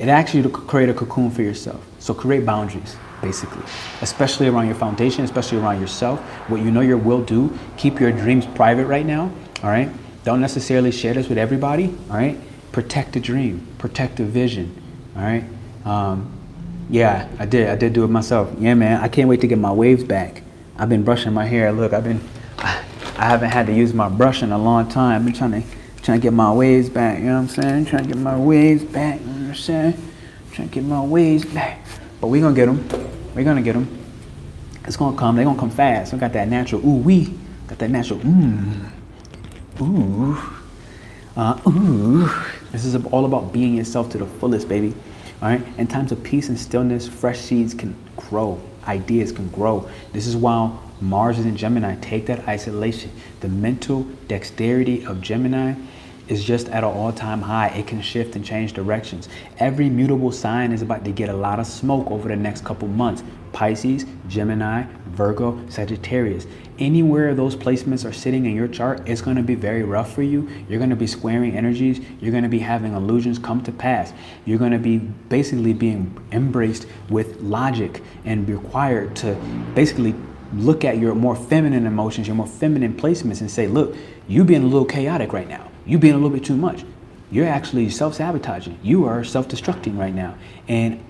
Speaker 1: It asks you to create a cocoon for yourself. So create boundaries, basically, especially around your foundation, especially around yourself. What you know your will do, keep your dreams private right now, all right? Don't necessarily share this with everybody, all right? Protect the dream, protect the vision, all right? Yeah, I did do it myself. Yeah, man, I can't wait to get my waves back. I've been brushing my hair. Look, I haven't had to use my brush in a long time. I've been trying to get my waves back, you know what I'm saying? Trying to get my waves back, you know what I'm saying? Trying to get my waves back. But we're going to get them. We're going to get them. It's going to come. They're going to come fast. We got that natural ooh-wee. Got that natural ooh. This is all about being yourself to the fullest, baby. All right? In times of peace and stillness, fresh seeds can grow. Ideas can grow. This is why Mars is in Gemini. Take that isolation. The mental dexterity of Gemini is just at an all-time high. It can shift and change directions. Every mutable sign is about to get a lot of smoke over the next couple months. Pisces, Gemini, Virgo, Sagittarius. Anywhere those placements are sitting in your chart, it's going to be very rough for you. You're going to be squaring energies. You're going to be having illusions come to pass. You're going to be basically being embraced with logic and required to basically look at your more feminine emotions, your more feminine placements, and say, look, you being a little chaotic right now. You being a little bit too much. You're actually self-sabotaging. You are self-destructing right now. And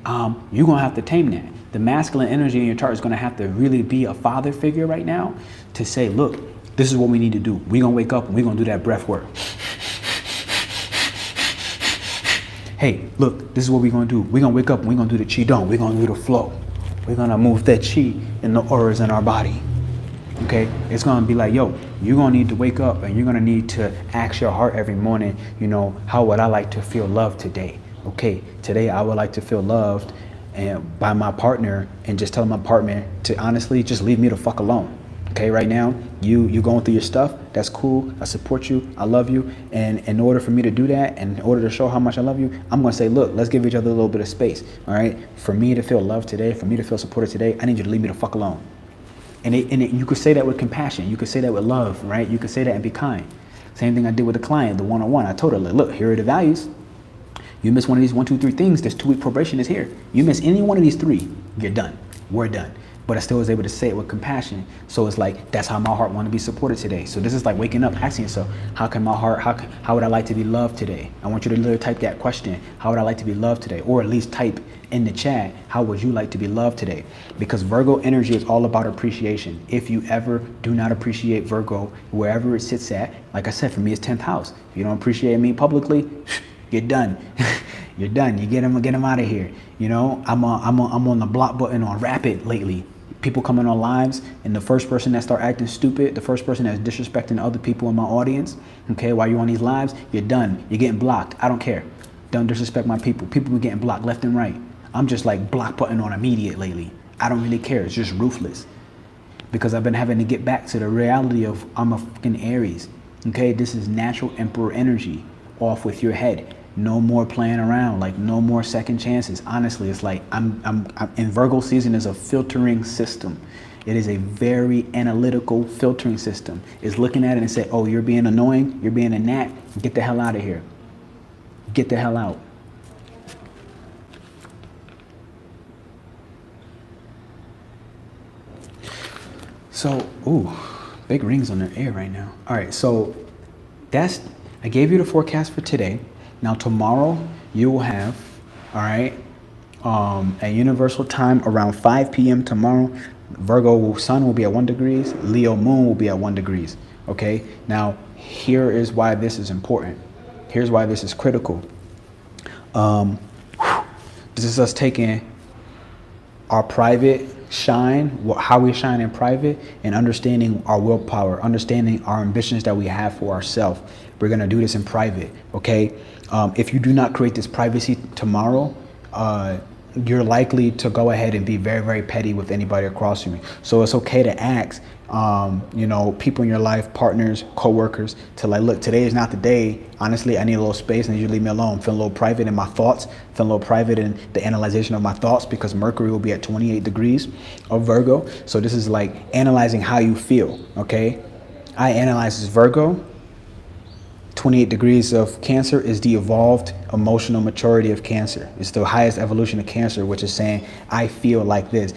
Speaker 1: you're going to have to tame that. The masculine energy in your chart is going to have to really be a father figure right now to say, look, this is what we need to do. We're going to wake up and we're going to do that breath work. Hey, look, this is what we're going to do. We're going to wake up and we're going to do the qigong. We're going to do the flow. We're going to move that qi in the auras in our body. Okay, it's gonna be like, yo, you're gonna need to wake up and you're gonna need to ask your heart every morning, you know, how would I like to feel loved today? Okay, today I would like to feel loved and by my partner, and just tell my partner to honestly just leave me the fuck alone. Okay, right now, you going through your stuff, that's cool, I support you, I love you, and in order for me to do that, and in order to show how much I love you, I'm gonna say, look, let's give each other a little bit of space, all right? For me to feel loved today, for me to feel supported today, I need you to leave me the fuck alone. And you could say that with compassion. You could say that with love, right? You could say that and be kind. Same thing I did with the client, the one-on-one. I told her, look, here are the values. You miss one of these 1, 2, 3 things, this 2-week probation is here. You miss any one of these 3, you're done. We're done. But I still was able to say it with compassion. So it's like, that's how my heart want to be supported today. So this is like waking up, asking yourself, how would I like to be loved today? I want you to literally type that question. How would I like to be loved today? Or at least type in the chat, how would you like to be loved today? Because Virgo energy is all about appreciation. If you ever do not appreciate Virgo, wherever it sits at, like I said, for me, it's 10th house. If you don't appreciate me publicly, you're done. You're done. You get them out of here. You know, I'm on the block button on rapid lately. People coming on lives, and the first person that start acting stupid, the first person that's disrespecting other people in my audience, okay, while you're on these lives, you're done. You're getting blocked. I don't care. Don't disrespect my people. People are getting blocked left and right. I'm just like block button on immediate lately. I don't really care. It's just ruthless. Because I've been having to get back to the reality of I'm a fucking Aries. Okay, this is natural emperor energy. Off with your head. no more playing around, like no more second chances. Honestly, it's like I'm in Virgo season is a filtering system. It is a very analytical filtering system. It's looking at it and say, oh, you're being annoying, you're being a gnat, get the hell out of here. Get the hell out. So, ooh, big rings on their ear right now. All right, so I gave you the forecast for today. Now tomorrow you will have, all right, a universal time around 5 p.m. tomorrow. Virgo sun will be at 1 degrees. Leo moon will be at 1 degrees. Okay. Now here is why this is important. Here's why this is critical. This is us taking our private shine, how we shine in private, and understanding our willpower, understanding our ambitions that we have for ourselves. We're going to do this in private. Okay. If you do not create this privacy tomorrow, you're likely to go ahead and be very, very petty with anybody across from you. So it's okay to ask, you know, people in your life, partners, co-workers, to like, look, today is not the day. Honestly, I need a little space and you leave me alone. Feel a little private in my thoughts, feel a little private in the analyzation of my thoughts, because Mercury will be at 28 degrees of Virgo. So this is like analyzing how you feel. Okay. I analyze this Virgo. 28 degrees of Cancer is the evolved emotional maturity of Cancer. It's the highest evolution of Cancer, which is saying, I feel like this.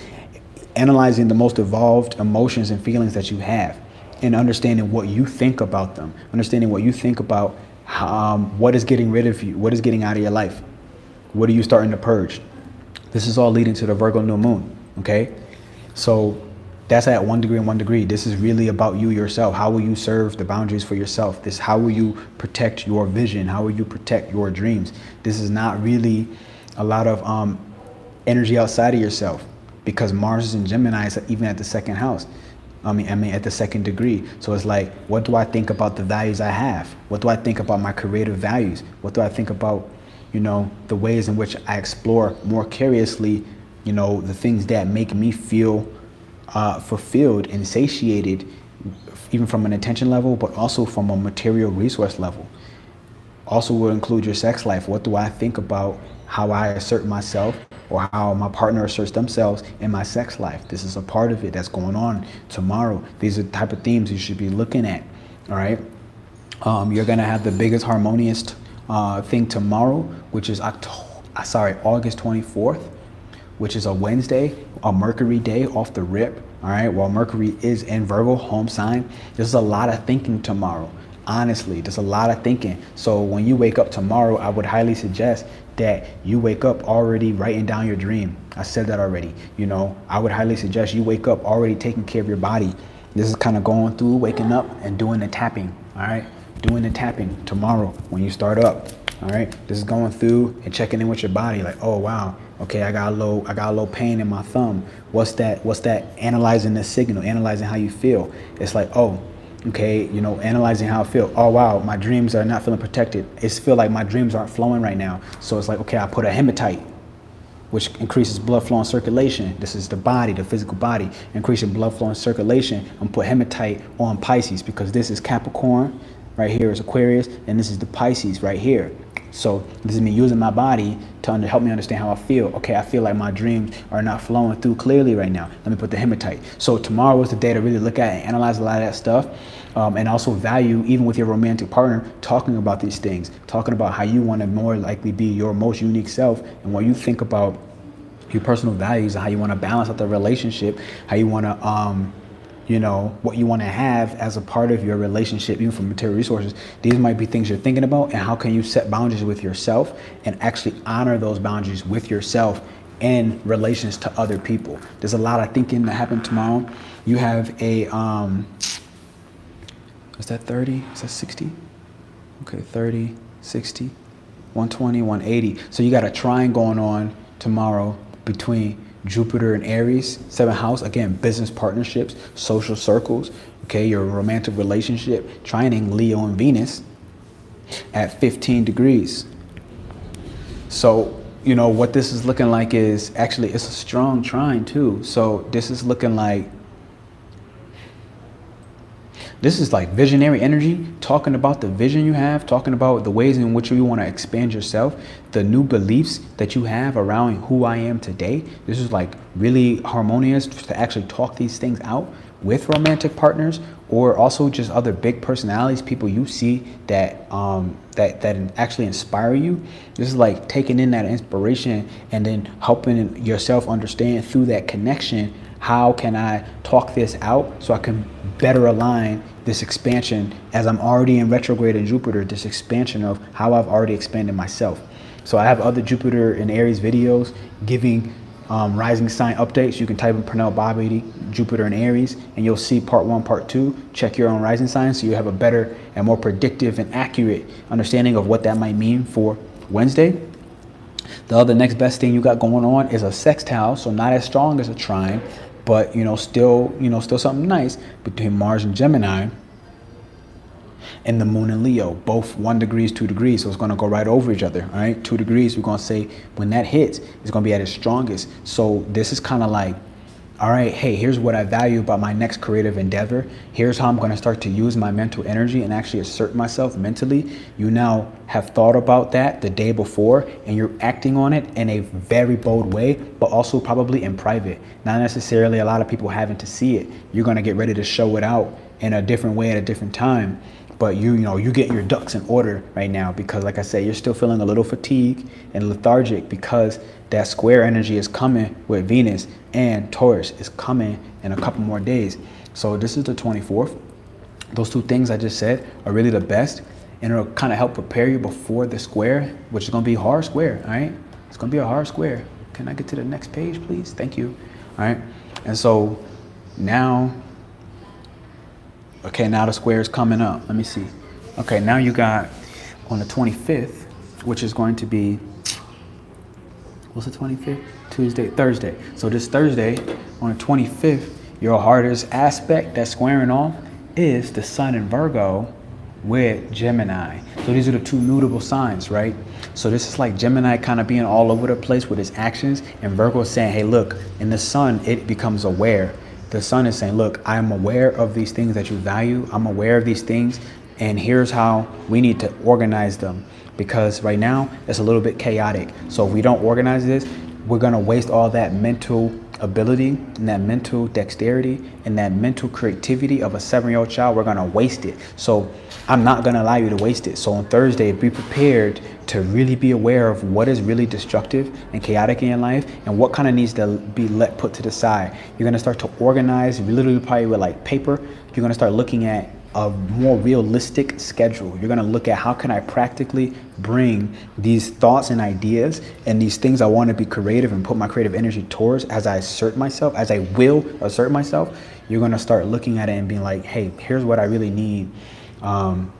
Speaker 1: Analyzing the most evolved emotions and feelings that you have, and understanding what you think about them, understanding what you think about what is getting rid of you, what is getting out of your life, what are you starting to purge. This is all leading to the Virgo new moon. Okay, so that's at 1 degree and 1 degree. This is really about you yourself. How will you serve the boundaries for yourself? How will you protect your vision? How will you protect your dreams? This is not really a lot of energy outside of yourself, because Mars is in Gemini, is even at the second house. I mean at the second degree. So it's like, what do I think about the values I have? What do I think about my creative values? What do I think about, you know, the ways in which I explore more curiously, you know, the things that make me feel fulfilled and satiated, even from an attention level, but also from a material resource level. Also will include your sex life. What do I think about how I assert myself, or how my partner asserts themselves in my sex life? This is a part of it that's going on tomorrow. These are the type of themes you should be looking at. All right. You're going to have the biggest harmonious thing tomorrow, which is August 24th, which is a Wednesday, a Mercury day off the rip. All right. While Mercury is in Virgo, home sign, there's a lot of thinking tomorrow. Honestly, there's a lot of thinking. So when you wake up tomorrow, I would highly suggest that you wake up already writing down your dream. I said that already. You know, I would highly suggest you wake up already taking care of your body. This is kind of going through, waking up and doing the tapping. All right. Doing the tapping tomorrow when you start up. All right. This is going through and checking in with your body. Like, oh, wow. Okay, I got a little pain in my thumb. What's that? Analyzing the signal, analyzing how you feel. It's like, oh, okay, you know, analyzing how I feel. Oh, wow, my dreams are not feeling protected. It's feel like my dreams aren't flowing right now. So it's like, okay, I put a hematite, which increases blood flow and circulation. This is the body, the physical body, increasing blood flow and circulation. I'm put hematite on Pisces, because this is Capricorn, right here is Aquarius, and this is the Pisces right here. So this is me using my body to help me understand how I feel. Okay, I feel like my dreams are not flowing through clearly right now. Let me put the hematite. So tomorrow is the day to really look at and analyze a lot of that stuff. And also value, even with your romantic partner, talking about these things, talking about how you want to more likely be your most unique self, and what you think about your personal values and how you want to balance out the relationship, how you want to, you know, what you want to have as a part of your relationship, even from material resources. These might be things you're thinking about, and how can you set boundaries with yourself and actually honor those boundaries with yourself in relations to other people. There's a lot of thinking that happened tomorrow. You have a, is that 30? Is that 60? Okay, 30, 60, 120, 180. So you got a trine going on tomorrow between Jupiter in Aries, 7th house, again, business partnerships, social circles, okay, your romantic relationship, trining Leo and Venus at 15 degrees. So, you know, what this is looking like is actually, it's a strong trine too. So this is looking like This is like visionary energy, talking about the vision you have, talking about the ways in which you want to expand yourself, the new beliefs that you have around who I am today. This is like really harmonious to actually talk these things out with romantic partners, or also just other big personalities, people you see that that actually inspire you. This is like taking in that inspiration and then helping yourself understand through that connection, how can I talk this out so I can better align this expansion as I'm already in retrograde in Jupiter, this expansion of how I've already expanded myself. So I have other Jupiter in Aries videos giving rising sign updates. You can type in Pernell Bobby, Jupiter in Aries, and you'll see part 1, part 2. Check your own rising sign so you have a better and more predictive and accurate understanding of what that might mean for Wednesday. The other next best thing you got going on is a sextile, so not as strong as a trine, but still something nice between Mars and Gemini and the moon in Leo, both 1 degree, 2 degrees. So it's going to go right over each other. All right. 2 degrees. We're going to say when that hits, it's going to be at its strongest. So this is kind of like, all right, hey, here's what I value about my next creative endeavor. Here's how I'm going to start to use my mental energy and actually assert myself mentally. You now have thought about that the day before and you're acting on it in a very bold way, but also probably in private. Not necessarily a lot of people having to see it. You're going to get ready to show it out in a different way at a different time. But you get your ducks in order right now, because like I said, you're still feeling a little fatigued and lethargic because that square energy is coming with Venus, and Taurus is coming in a couple more days. So this is the 24th. Those 2 things I just said are really the best, and it'll kind of help prepare you before the square, which is going to be a hard square. All right. It's going to be a hard square. Can I get to the next page, please? Thank you. All right. And so now, okay, now the square is coming up. Let me see. Okay, now you got on the 25th, which is going to be, what's the 25th? Thursday. So this Thursday, on the 25th, your hardest aspect that's squaring off is the Sun in Virgo with Gemini. So these are the 2 mutable signs, right? So this is like Gemini kind of being all over the place with its actions, and Virgo is saying, hey, look, in the Sun, it becomes aware. The Sun is saying, look, I'm aware of these things that you value. I'm aware of these things, and here's how we need to organize them, because right now it's a little bit chaotic. So if we don't organize this, we're going to waste all that mental ability and that mental dexterity and that mental creativity of a 7-year-old child. We're going to waste it. So I'm not going to allow you to waste it. So on Thursday, be prepared to really be aware of what is really destructive and chaotic in your life and what kind of needs to be put to the side. You're going to start to organize, literally probably with like paper. You're going to start looking at a more realistic schedule. You're going to look at how can I practically bring these thoughts and ideas and these things I want to be creative and put my creative energy towards as I assert myself, as I will assert myself. You're going to start looking at it and being like, hey, here's what I really need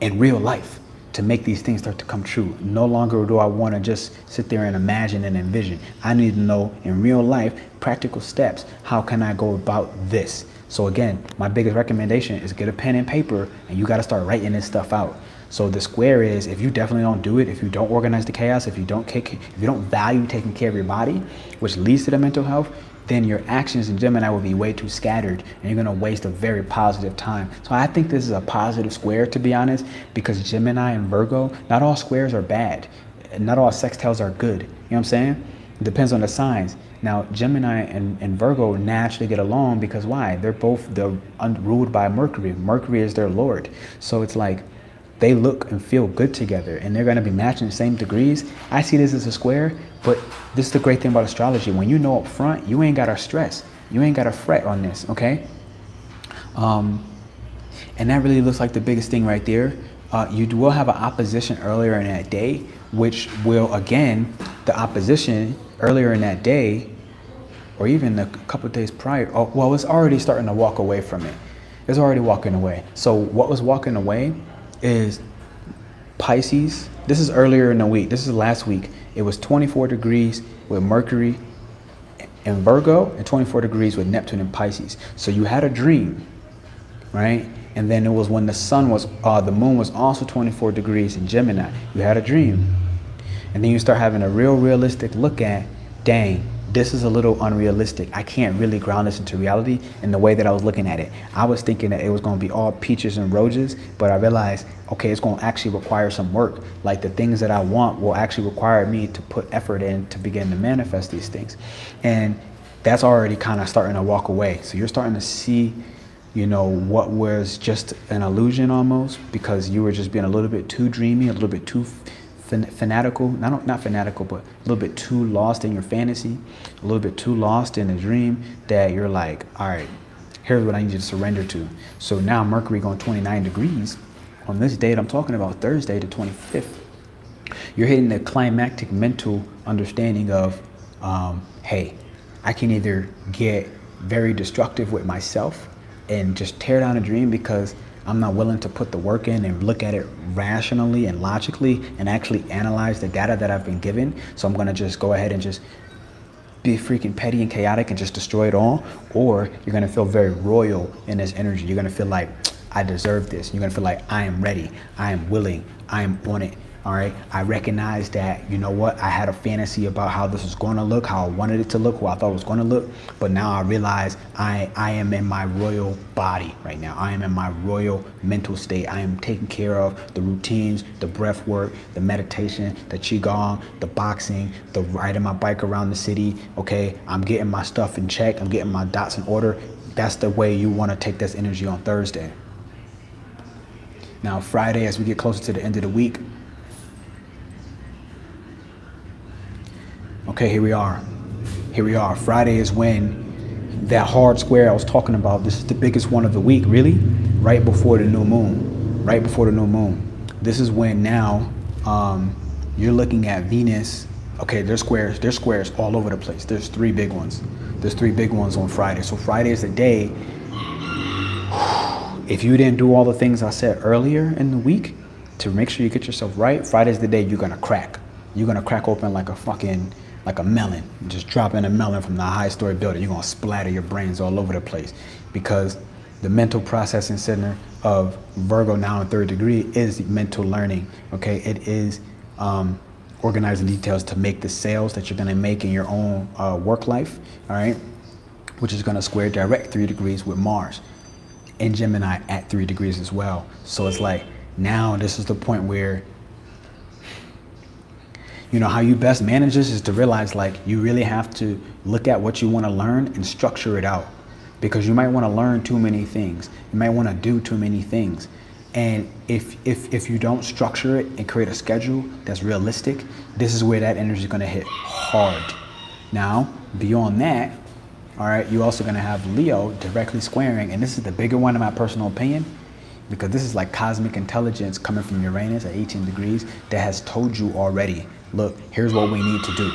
Speaker 1: in real life to make these things start to come true. No longer do I want to just sit there and imagine and envision. I need to know in real life, practical steps. How can I go about this? So again, my biggest recommendation is get a pen and paper, and you got to start writing this stuff out. So the square is, if you definitely don't do it, if you don't organize the chaos, if you don't value taking care of your body, which leads to the mental health, then your actions in Gemini will be way too scattered, and you're going to waste a very positive time. So I think this is a positive square, to be honest, because Gemini and Virgo, not all squares are bad. Not all sextiles are good. You know what I'm saying? It depends on the signs. Now, Gemini and Virgo naturally get along because why? They're ruled by Mercury. Mercury is their lord. So it's like they look and feel good together, and they're going to be matching the same degrees. I see this as a square, but this is the great thing about astrology. When you know up front, you ain't got to stress. You ain't got to fret on this, okay? And that really looks like the biggest thing right there. You will have an opposition earlier in that day, which will, again, the opposition earlier in that day, or even a couple of days prior, well, it's already starting to walk away from it. It's already walking away. So what was walking away is Pisces. This is earlier in the week. This is last week. It was 24 degrees with Mercury in Virgo and 24 degrees with Neptune in Pisces. So you had a dream, right? And then it was when the moon was also 24 degrees in Gemini. You had a dream. And then you start having a real realistic look at, dang, this is a little unrealistic. I can't really ground this into reality in the way that I was looking at it. I was thinking that it was going to be all peaches and roses, but I realized, okay, it's going to actually require some work. Like the things that I want will actually require me to put effort in to begin to manifest these things. And that's already kind of starting to walk away. So you're starting to see, you know, what was just an illusion almost, because you were just being a little bit too dreamy, a little bit too fanatical, not fanatical, but a little bit too lost in your fantasy, a little bit too lost in a dream, that you're like, all right, here's what I need you to surrender to. So now Mercury going 29 degrees on this date I'm talking about, Thursday the 25th. You're hitting the climactic mental understanding of, hey, I can either get very destructive with myself and just tear down a dream because I'm not willing to put the work in and look at it rationally and logically and actually analyze the data that I've been given. So I'm gonna just go ahead and just be freaking petty and chaotic and just destroy it all. Or you're gonna feel very royal in this energy. You're gonna feel like, I deserve this. You're gonna feel like, I am ready, I am willing, I am on it. All right, I recognize that, you know what, I had a fantasy about how this was going to look, how I wanted it to look, who I thought it was going to look, but now I realize I am in my royal body right now. I am in my royal mental state. I am taking care of the routines, the breath work, the meditation, the qigong, the boxing, the riding my bike around the city. Okay, I'm getting my stuff in check. I'm getting my dots in order. That's the way you want to take this energy on Thursday. Now, Friday, as we get closer to the end of the week, okay, here we are. Here we are. Friday is when that hard square I was talking about, this is the biggest one of the week, really, right before the new moon. Right before the new moon. This is when now you're looking at Venus. Okay, there's squares all over the place. There's three big ones. There's three big ones on Friday. So Friday is the day, if you didn't do all the things I said earlier in the week to make sure you get yourself right, Friday's the day you're gonna crack. You're gonna crack open like a melon. Just drop in a melon from the high-story building. You're gonna splatter your brains all over the place, because the mental processing center of Virgo now in 3rd degree is mental learning. Okay, it is organizing details to make the sales that you're gonna make in your own work life. All right, which is gonna square direct 3 degrees with Mars in Gemini at 3 degrees as well. So it's like, now this is the point where, you know, how you best manage this is to realize, like, you really have to look at what you want to learn and structure it out, because you might want to learn too many things. You might want to do too many things. And if you don't structure it and create a schedule that's realistic, this is where that energy is going to hit hard. Now, beyond that, all right, you're also going to have Leo directly squaring, and this is the bigger one in my personal opinion, because this is like cosmic intelligence coming from Uranus at 18 degrees that has told you already, look, here's what we need to do.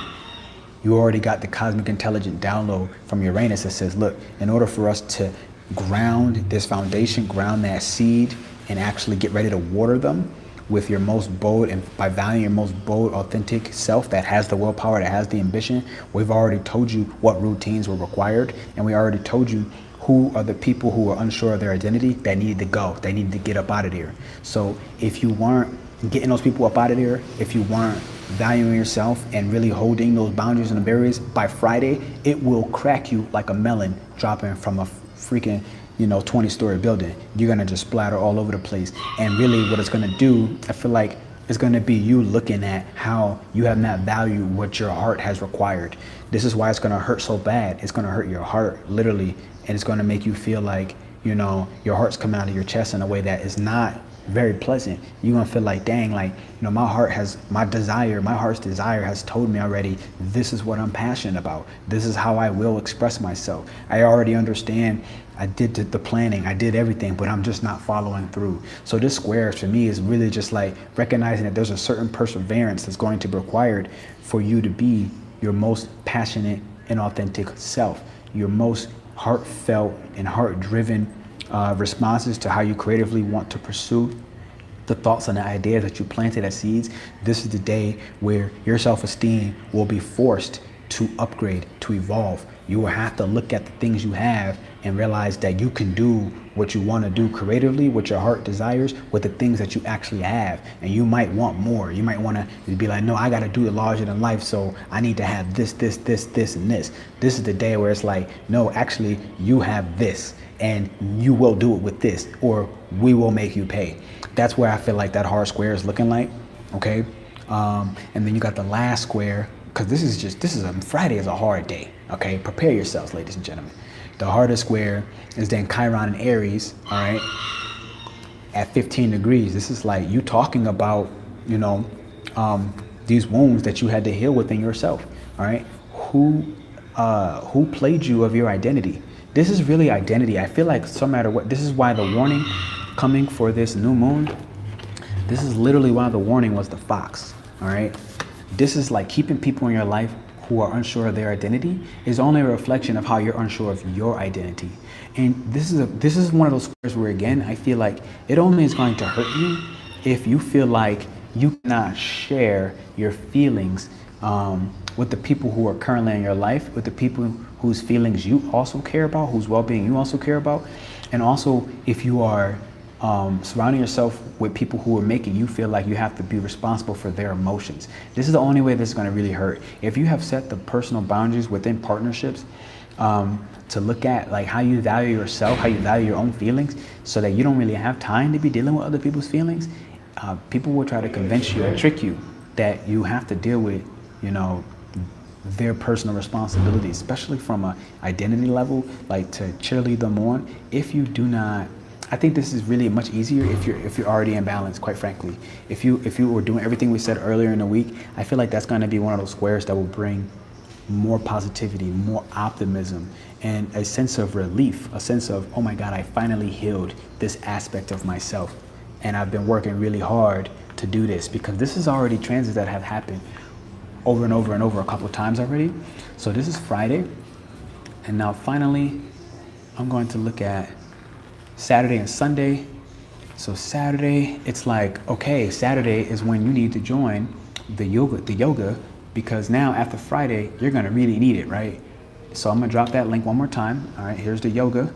Speaker 1: You already got the cosmic intelligent download from Uranus that says, look, in order for us to ground this foundation, ground that seed, and actually get ready to water them with your most bold, and by valuing your most bold, authentic self that has the willpower, that has the ambition, we've already told you what routines were required, and we already told you who are the people who are unsure of their identity that needed to go, they needed to get up out of there. So if you weren't getting those people up out of there, if you weren't valuing yourself and really holding those boundaries and the barriers, by Friday, it will crack you like a melon dropping from a freaking, 20-story building. You're gonna just splatter all over the place. And really what it's gonna do, I feel like it's gonna be you looking at how you have not valued what your heart has required. This is why it's gonna hurt so bad. It's gonna hurt your heart, literally. And it's gonna make you feel like, your heart's coming out of your chest in a way that is not very pleasant. You're gonna feel like, dang, like, my heart's desire has told me already, this is what I'm passionate about. This is how I will express myself. I already understand. I did the planning, I did everything, but I'm just not following through. So this square for me is really just like recognizing that there's a certain perseverance that's going to be required for you to be your most passionate and authentic self, your most heartfelt and heart-driven responses to how you creatively want to pursue the thoughts and the ideas that you planted as seeds. This is the day where your self-esteem will be forced to upgrade, to evolve, You will have to look at the things you have and realize that you can do what you want to do creatively, what your heart desires, with the things that you actually have. And you might want more. You might want to be like, no, I got to do it larger than life, so I need to have this, this, this, this, and this. This is the day where it's like, no, actually, you have this, and you will do it with this, or we will make you pay. That's where I feel like that hard square is looking like, okay? And then you got the last square, because Friday is a hard day, okay? Prepare yourselves, ladies and gentlemen. The hardest square is then Chiron in Aries, all right, at 15 degrees. This is like you talking about, you know, these wounds that you had to heal within yourself, all right? Who played you of your identity? This is really identity. I feel like no matter what, this is why the warning coming for this new moon, this is literally why the warning was the fox, all right? This is like keeping people in your life who are unsure of their identity is only a reflection of how you're unsure of your identity. And this is one of those squares where, again, I feel like it only is going to hurt you if you feel like you cannot share your feelings with the people who are currently in your life, with the people whose feelings you also care about, whose well-being you also care about. And also if you are surrounding yourself with people who are making you feel like you have to be responsible for their emotions. This is the only way this is going to really hurt. If you have set the personal boundaries within partnerships to look at like how you value yourself, how you value your own feelings, so that you don't really have time to be dealing with other people's feelings, people will try to convince you and trick you that you have to deal with, you know, their personal responsibilities, especially from an identity level, like to cheerlead them on. If you do not, I think this is really much easier if you're already in balance, quite frankly. If you were doing everything we said earlier in the week, I feel like that's going to be one of those squares that will bring more positivity, more optimism, and a sense of relief, a sense of, oh my God, I finally healed this aspect of myself. And I've been working really hard to do this, because this is already transits that have happened over and over and over a couple of times already. So this is Friday. And now finally, I'm going to look at Saturday and Sunday. So Saturday, it's like, okay, Saturday is when you need to join the yoga, because now after Friday, you're gonna really need it, right? So I'm gonna drop that link one more time. All right, here's the yoga.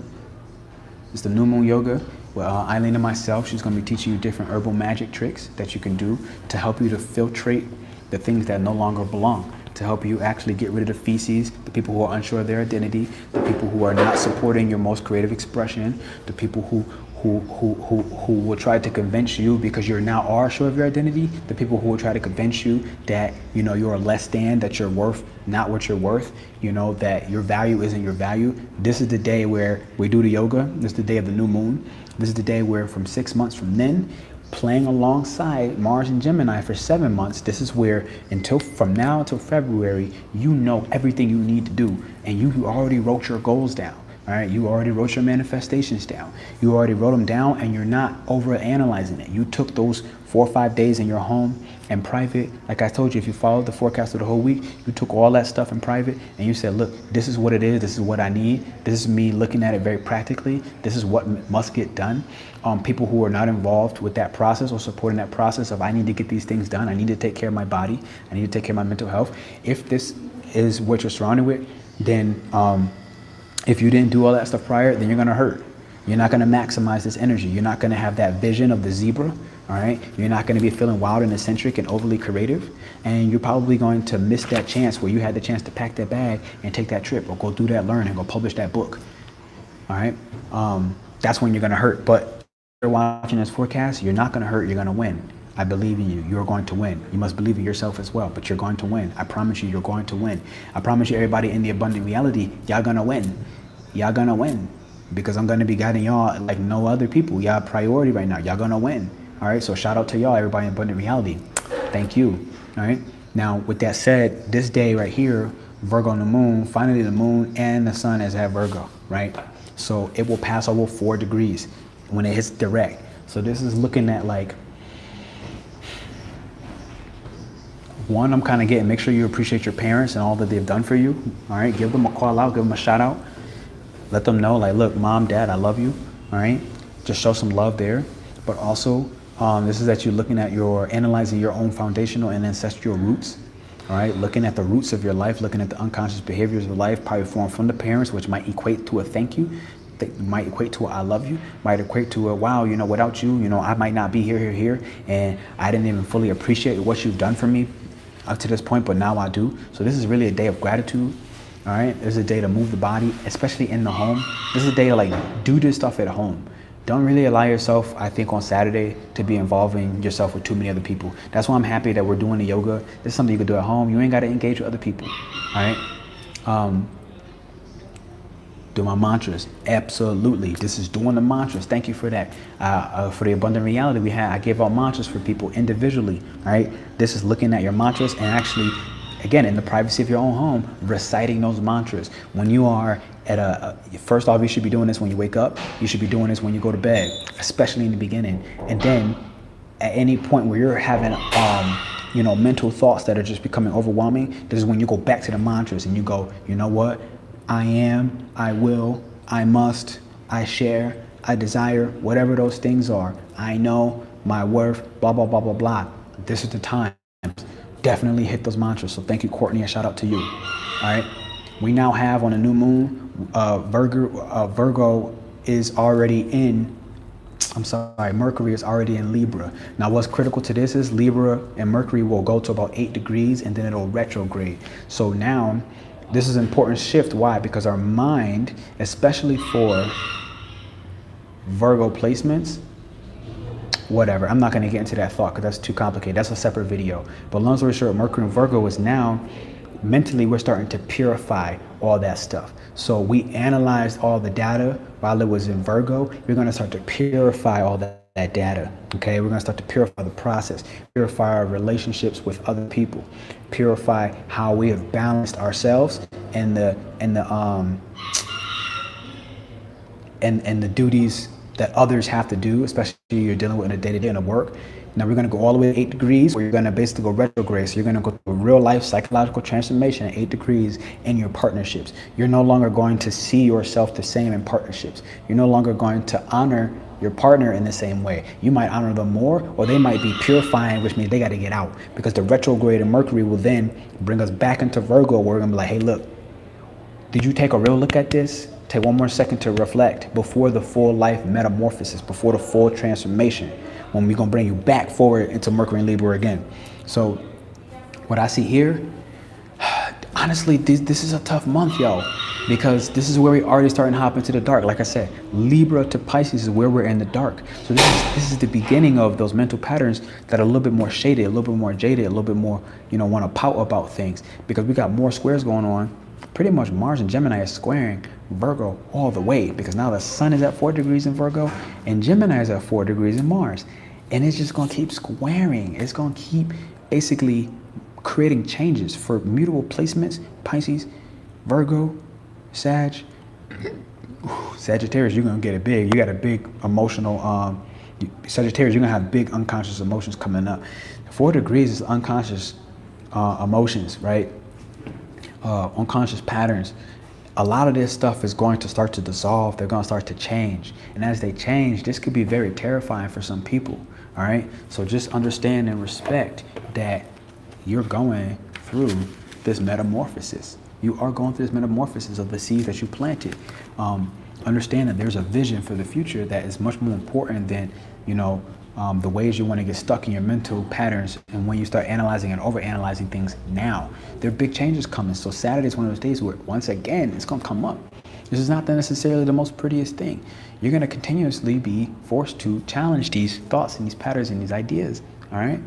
Speaker 1: It's the new moon yoga. Well, Eileen and myself, she's gonna be teaching you different herbal magic tricks that you can do to help you to filtrate the things that no longer belong, to help you actually get rid of the feces, the people who are unsure of their identity, the people who are not supporting your most creative expression, the people who will try to convince you because you're now are sure of your identity, the people who will try to convince you that, you know, you're less than, that you're worth not what you're worth, you know, that your value isn't your value. This is the day where we do the yoga. This is the day of the new moon. This is the day where from 6 months from then, playing alongside Mars and Gemini for 7 months, this is where from now until February, you know everything you need to do, and you already wrote your goals down. All right, you already wrote your manifestations down. You already wrote them down, and you're not over analyzing it. You took those 4 or 5 days in your home in private. Like I told you, if you followed the forecast of the whole week, you took all that stuff in private and you said, look, this is what it is. This is what I need. This is me looking at it very practically. This is what must get done. People who are not involved with that process or supporting that process of, I need to get these things done. I need to take care of my body. I need to take care of my mental health. If this is what you're surrounded with, then if you didn't do all that stuff prior, then you're gonna hurt. You're not gonna maximize this energy. You're not gonna have that vision of the zebra, all right? You're not gonna be feeling wild and eccentric and overly creative. And you're probably going to miss that chance where you had the chance to pack that bag and take that trip or go do that learning, go publish that book, all right? That's when you're gonna hurt. But if you're watching this forecast, you're not gonna hurt, you're gonna win. I believe in you. You're going to win. You must believe in yourself as well, but you're going to win. I promise you, you're going to win. I promise you, everybody in the abundant reality, y'all gonna win. Y'all gonna win, because I'm gonna be guiding y'all like no other people. Y'all priority right now. Y'all gonna win. All right, so shout out to y'all, everybody in abundant reality. Thank you. All right, now with that said, this day right here, Virgo New Moon, finally the moon and the sun is at Virgo, right? So it will pass over 4 degrees when it hits direct. So this is looking at like, one, I'm kind of getting, make sure you appreciate your parents and all that they've done for you. All right, give them a call out, give them a shout out. Let them know, like, look, mom, dad, I love you. All right, just show some love there. But also, this is that you're looking at analyzing your own foundational and ancestral roots. All right, looking at the roots of your life, looking at the unconscious behaviors of life, probably formed from the parents, which might equate to a thank you, might equate to a I love you, might equate to a wow, you know, without you, you know, I might not be here, and I didn't even fully appreciate what you've done for me up to this point, but now I do. So this is really a day of gratitude. All right, this is a day to move the body, especially in the home. This is a day to like do this stuff at home. Don't really allow yourself, I think, on Saturday to be involving yourself with too many other people. That's why I'm happy that we're doing the yoga. This is something you can do at home. You ain't got to engage with other people. All right. Do my mantras. Absolutely. This is doing the mantras. Thank you for that. For the abundant reality we had, I gave out mantras for people individually. All right. This is looking at your mantras and actually, again, in the privacy of your own home, reciting those mantras. When you are at first off, you should be doing this when you wake up. You should be doing this when you go to bed, especially in the beginning. And then at any point where you're having, you know, mental thoughts that are just becoming overwhelming, this is when you go back to the mantras and you go, you know what? I am, I will, I must, I share, I desire, whatever those things are. I know my worth, blah, blah, blah, blah, blah. This is the time. Definitely hit those mantras. So thank you, Courtney, and shout out to you. All right. We now have on a new moon, Virgo is already in, Mercury is already in Libra. Now what's critical to this is Libra and Mercury will go to about 8 degrees and then it'll retrograde. So now this is an important shift. Why? Because our mind, especially for Virgo placements, whatever, I'm not going to get into that thought because that's too complicated. That's a separate video. But long story short, Mercury and Virgo is now mentally, we're starting to purify all that stuff. So we analyzed all the data while it was in Virgo. We're going to start to purify all that data. Okay, we're going to start to purify the process, purify our relationships with other people, purify how we have balanced ourselves and the duties that others have to do, especially you're dealing with in a day-to-day in a work. Now we're going to go all the way to 8 degrees, where you're going to basically go retrograde. So you're going to go through a real life psychological transformation at 8 degrees in your partnerships. You're no longer going to see yourself the same in partnerships. You're no longer going to honor your partner in the same way. You might honor them more, or they might be purifying, which means they got to get out, because the retrograde in Mercury will then bring us back into Virgo, where we're going to be like, hey, look, did you take a real look at this? Take one more second to reflect before the full life metamorphosis, before the full transformation, when we're going to bring you back forward into Mercury and Libra again. So what I see here, honestly, this is a tough month, yo, because this is where we already starting to hop into the dark. Like I said, Libra to Pisces is where we're in the dark. So this is the beginning of those mental patterns that are a little bit more shaded, a little bit more jaded, a little bit more, you know, want to pout about things, because we got more squares going on. Pretty much Mars and Gemini is squaring Virgo all the way, because now the sun is at 4 degrees in Virgo and Gemini is at 4 degrees in Mars. And it's just going to keep squaring. It's going to keep basically creating changes for mutable placements. Pisces, Virgo, Sagittarius, you're going to get it big. You got a big emotional, Sagittarius, you're going to have big unconscious emotions coming up. 4 degrees is unconscious emotions, right? Unconscious patterns. A lot of this stuff is going to start to dissolve. They're going to start to change. And as they change, this could be very terrifying for some people. All right. So just understand and respect that you're going through this metamorphosis. You are going through this metamorphosis of the seeds that you planted. Understand that there's a vision for the future that is much more important than, you know, the ways you want to get stuck in your mental patterns. And when you start analyzing and overanalyzing things now, there are big changes coming. So Saturday is one of those days where, once again, it's going to come up. This is not necessarily the most prettiest thing. You're going to continuously be forced to challenge these thoughts and these patterns and these ideas. All right.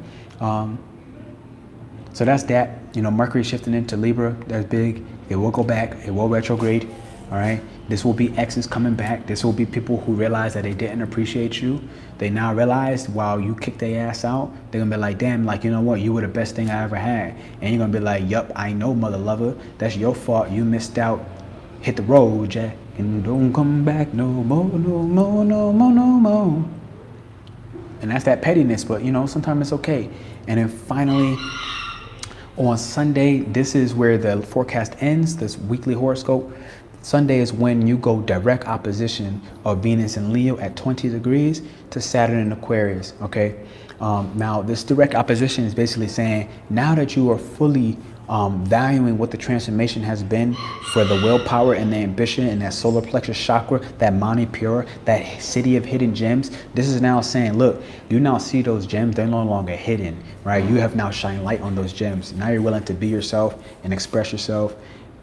Speaker 1: So that's that. You know, Mercury shifting into Libra. That's big. It will go back. It will retrograde. All right. This will be exes coming back. This will be people who realize that they didn't appreciate you. They now realize while you kicked their ass out, they're going to be like, damn, like, you know what? You were the best thing I ever had. And you're going to be like, yup, I know, mother lover. That's your fault. You missed out. Hit the road, Jack, and don't come back no more, no more, no more, no more. And that's that pettiness, but, you know, sometimes it's okay. And then finally, on Sunday, this is where the forecast ends, this weekly horoscope. Sunday is when you go direct opposition of Venus in Leo at 20 degrees to Saturn in Aquarius, okay? Now, this direct opposition is basically saying, now that you are fully valuing what the transformation has been for the willpower and the ambition and that solar plexus chakra, that Manipura, that city of hidden gems, this is now saying, look, you now see those gems, they're no longer hidden, right? You have now shined light on those gems. Now you're willing to be yourself and express yourself.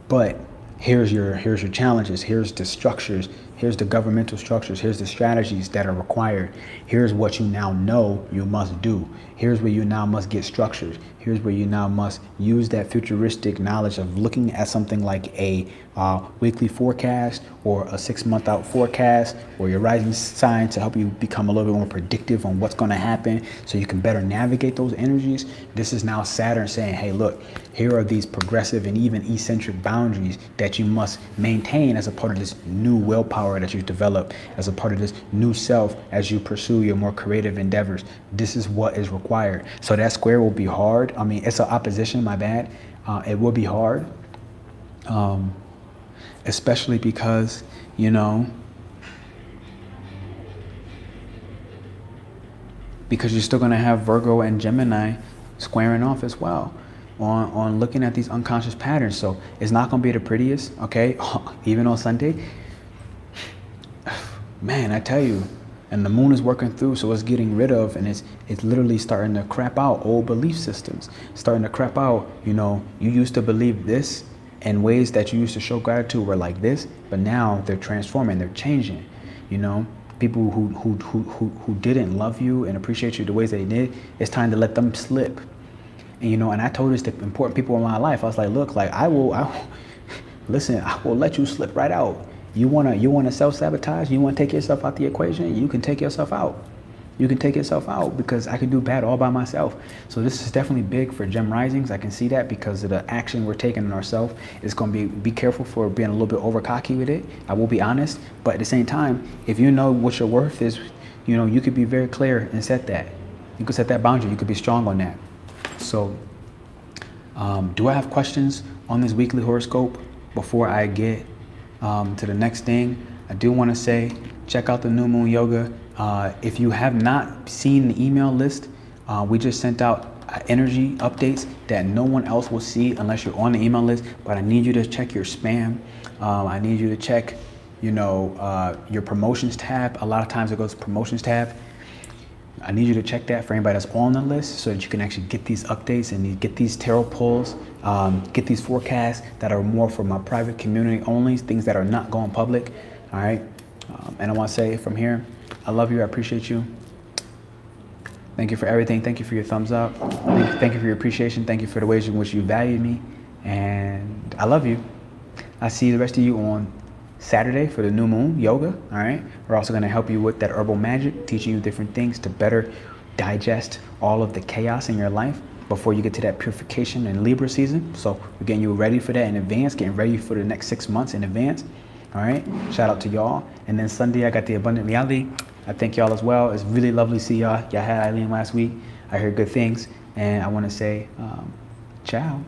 Speaker 1: But here's your challenges, here's the structures, here's the governmental structures, here's the strategies that are required, here's what you now know you must do, here's where you now must get structured, here's where you now must use that futuristic knowledge of looking at something like a weekly forecast or a 6-month out forecast or your rising sign to help you become a little bit more predictive on what's going to happen so you can better navigate those energies. This is now Saturn saying, hey, look, here are these progressive and even eccentric boundaries that you must maintain as a part of this new willpower that you've developed, as a part of this new self as you pursue your more creative endeavors. This is what is required. So that square will be hard. I mean, it's an opposition, my bad. It will be hard. Especially because, you know, because you're still going to have Virgo and Gemini squaring off as well on looking at these unconscious patterns. So it's not going to be the prettiest, okay? Even on Sunday, man, I tell you, and the moon is working through, so it's getting rid of, and it's literally starting to crap out old belief systems, starting to crap out, you know, you used to believe this, and ways that you used to show gratitude were like this, but now they're transforming, they're changing. You know, people who didn't love you and appreciate you the ways they did, it's time to let them slip. And you know, and I told this to important people in my life. I was like, look, like I will listen, I will let you slip right out. You wanna self-sabotage, you wanna take yourself out the equation, you can take yourself out. You can take yourself out because I can do bad all by myself. So this is definitely big for gem risings. I can see that because of the action we're taking on ourselves. It's going to be careful for being a little bit over cocky with it. I will be honest, but at the same time, if you know what your worth is, you know, you could be very clear and set that. You could set that boundary. You could be strong on that. So do I have questions on this weekly horoscope before I get to the next thing? I do want to say, check out the New Moon Yoga. If you have not seen the email list, we just sent out energy updates that no one else will see unless you're on the email list. But I need you to check your spam. I need you to check, you know, your promotions tab. A lot of times it goes to promotions tab. I need you to check that for anybody that's on the list so that you can actually get these updates and you get these tarot pulls, get these forecasts that are more for my private community only, things that are not going public. All right. And I want to say from here, I love you. I appreciate you. Thank you for everything. Thank you for your thumbs up. Thank you for your appreciation. Thank you for the ways in which you value me. And I love you. I see the rest of you on Saturday for the New Moon Yoga. All right. We're also going to help you with that herbal magic, teaching you different things to better digest all of the chaos in your life before you get to that purification and Libra season. So we're getting you ready for that in advance, getting ready for the next 6 months in advance. All right. Shout out to y'all. And then Sunday, I got the Abundant Reality. I thank y'all as well. It's really lovely to see y'all. Y'all had Eileen last week. I heard good things. And I want to say, ciao.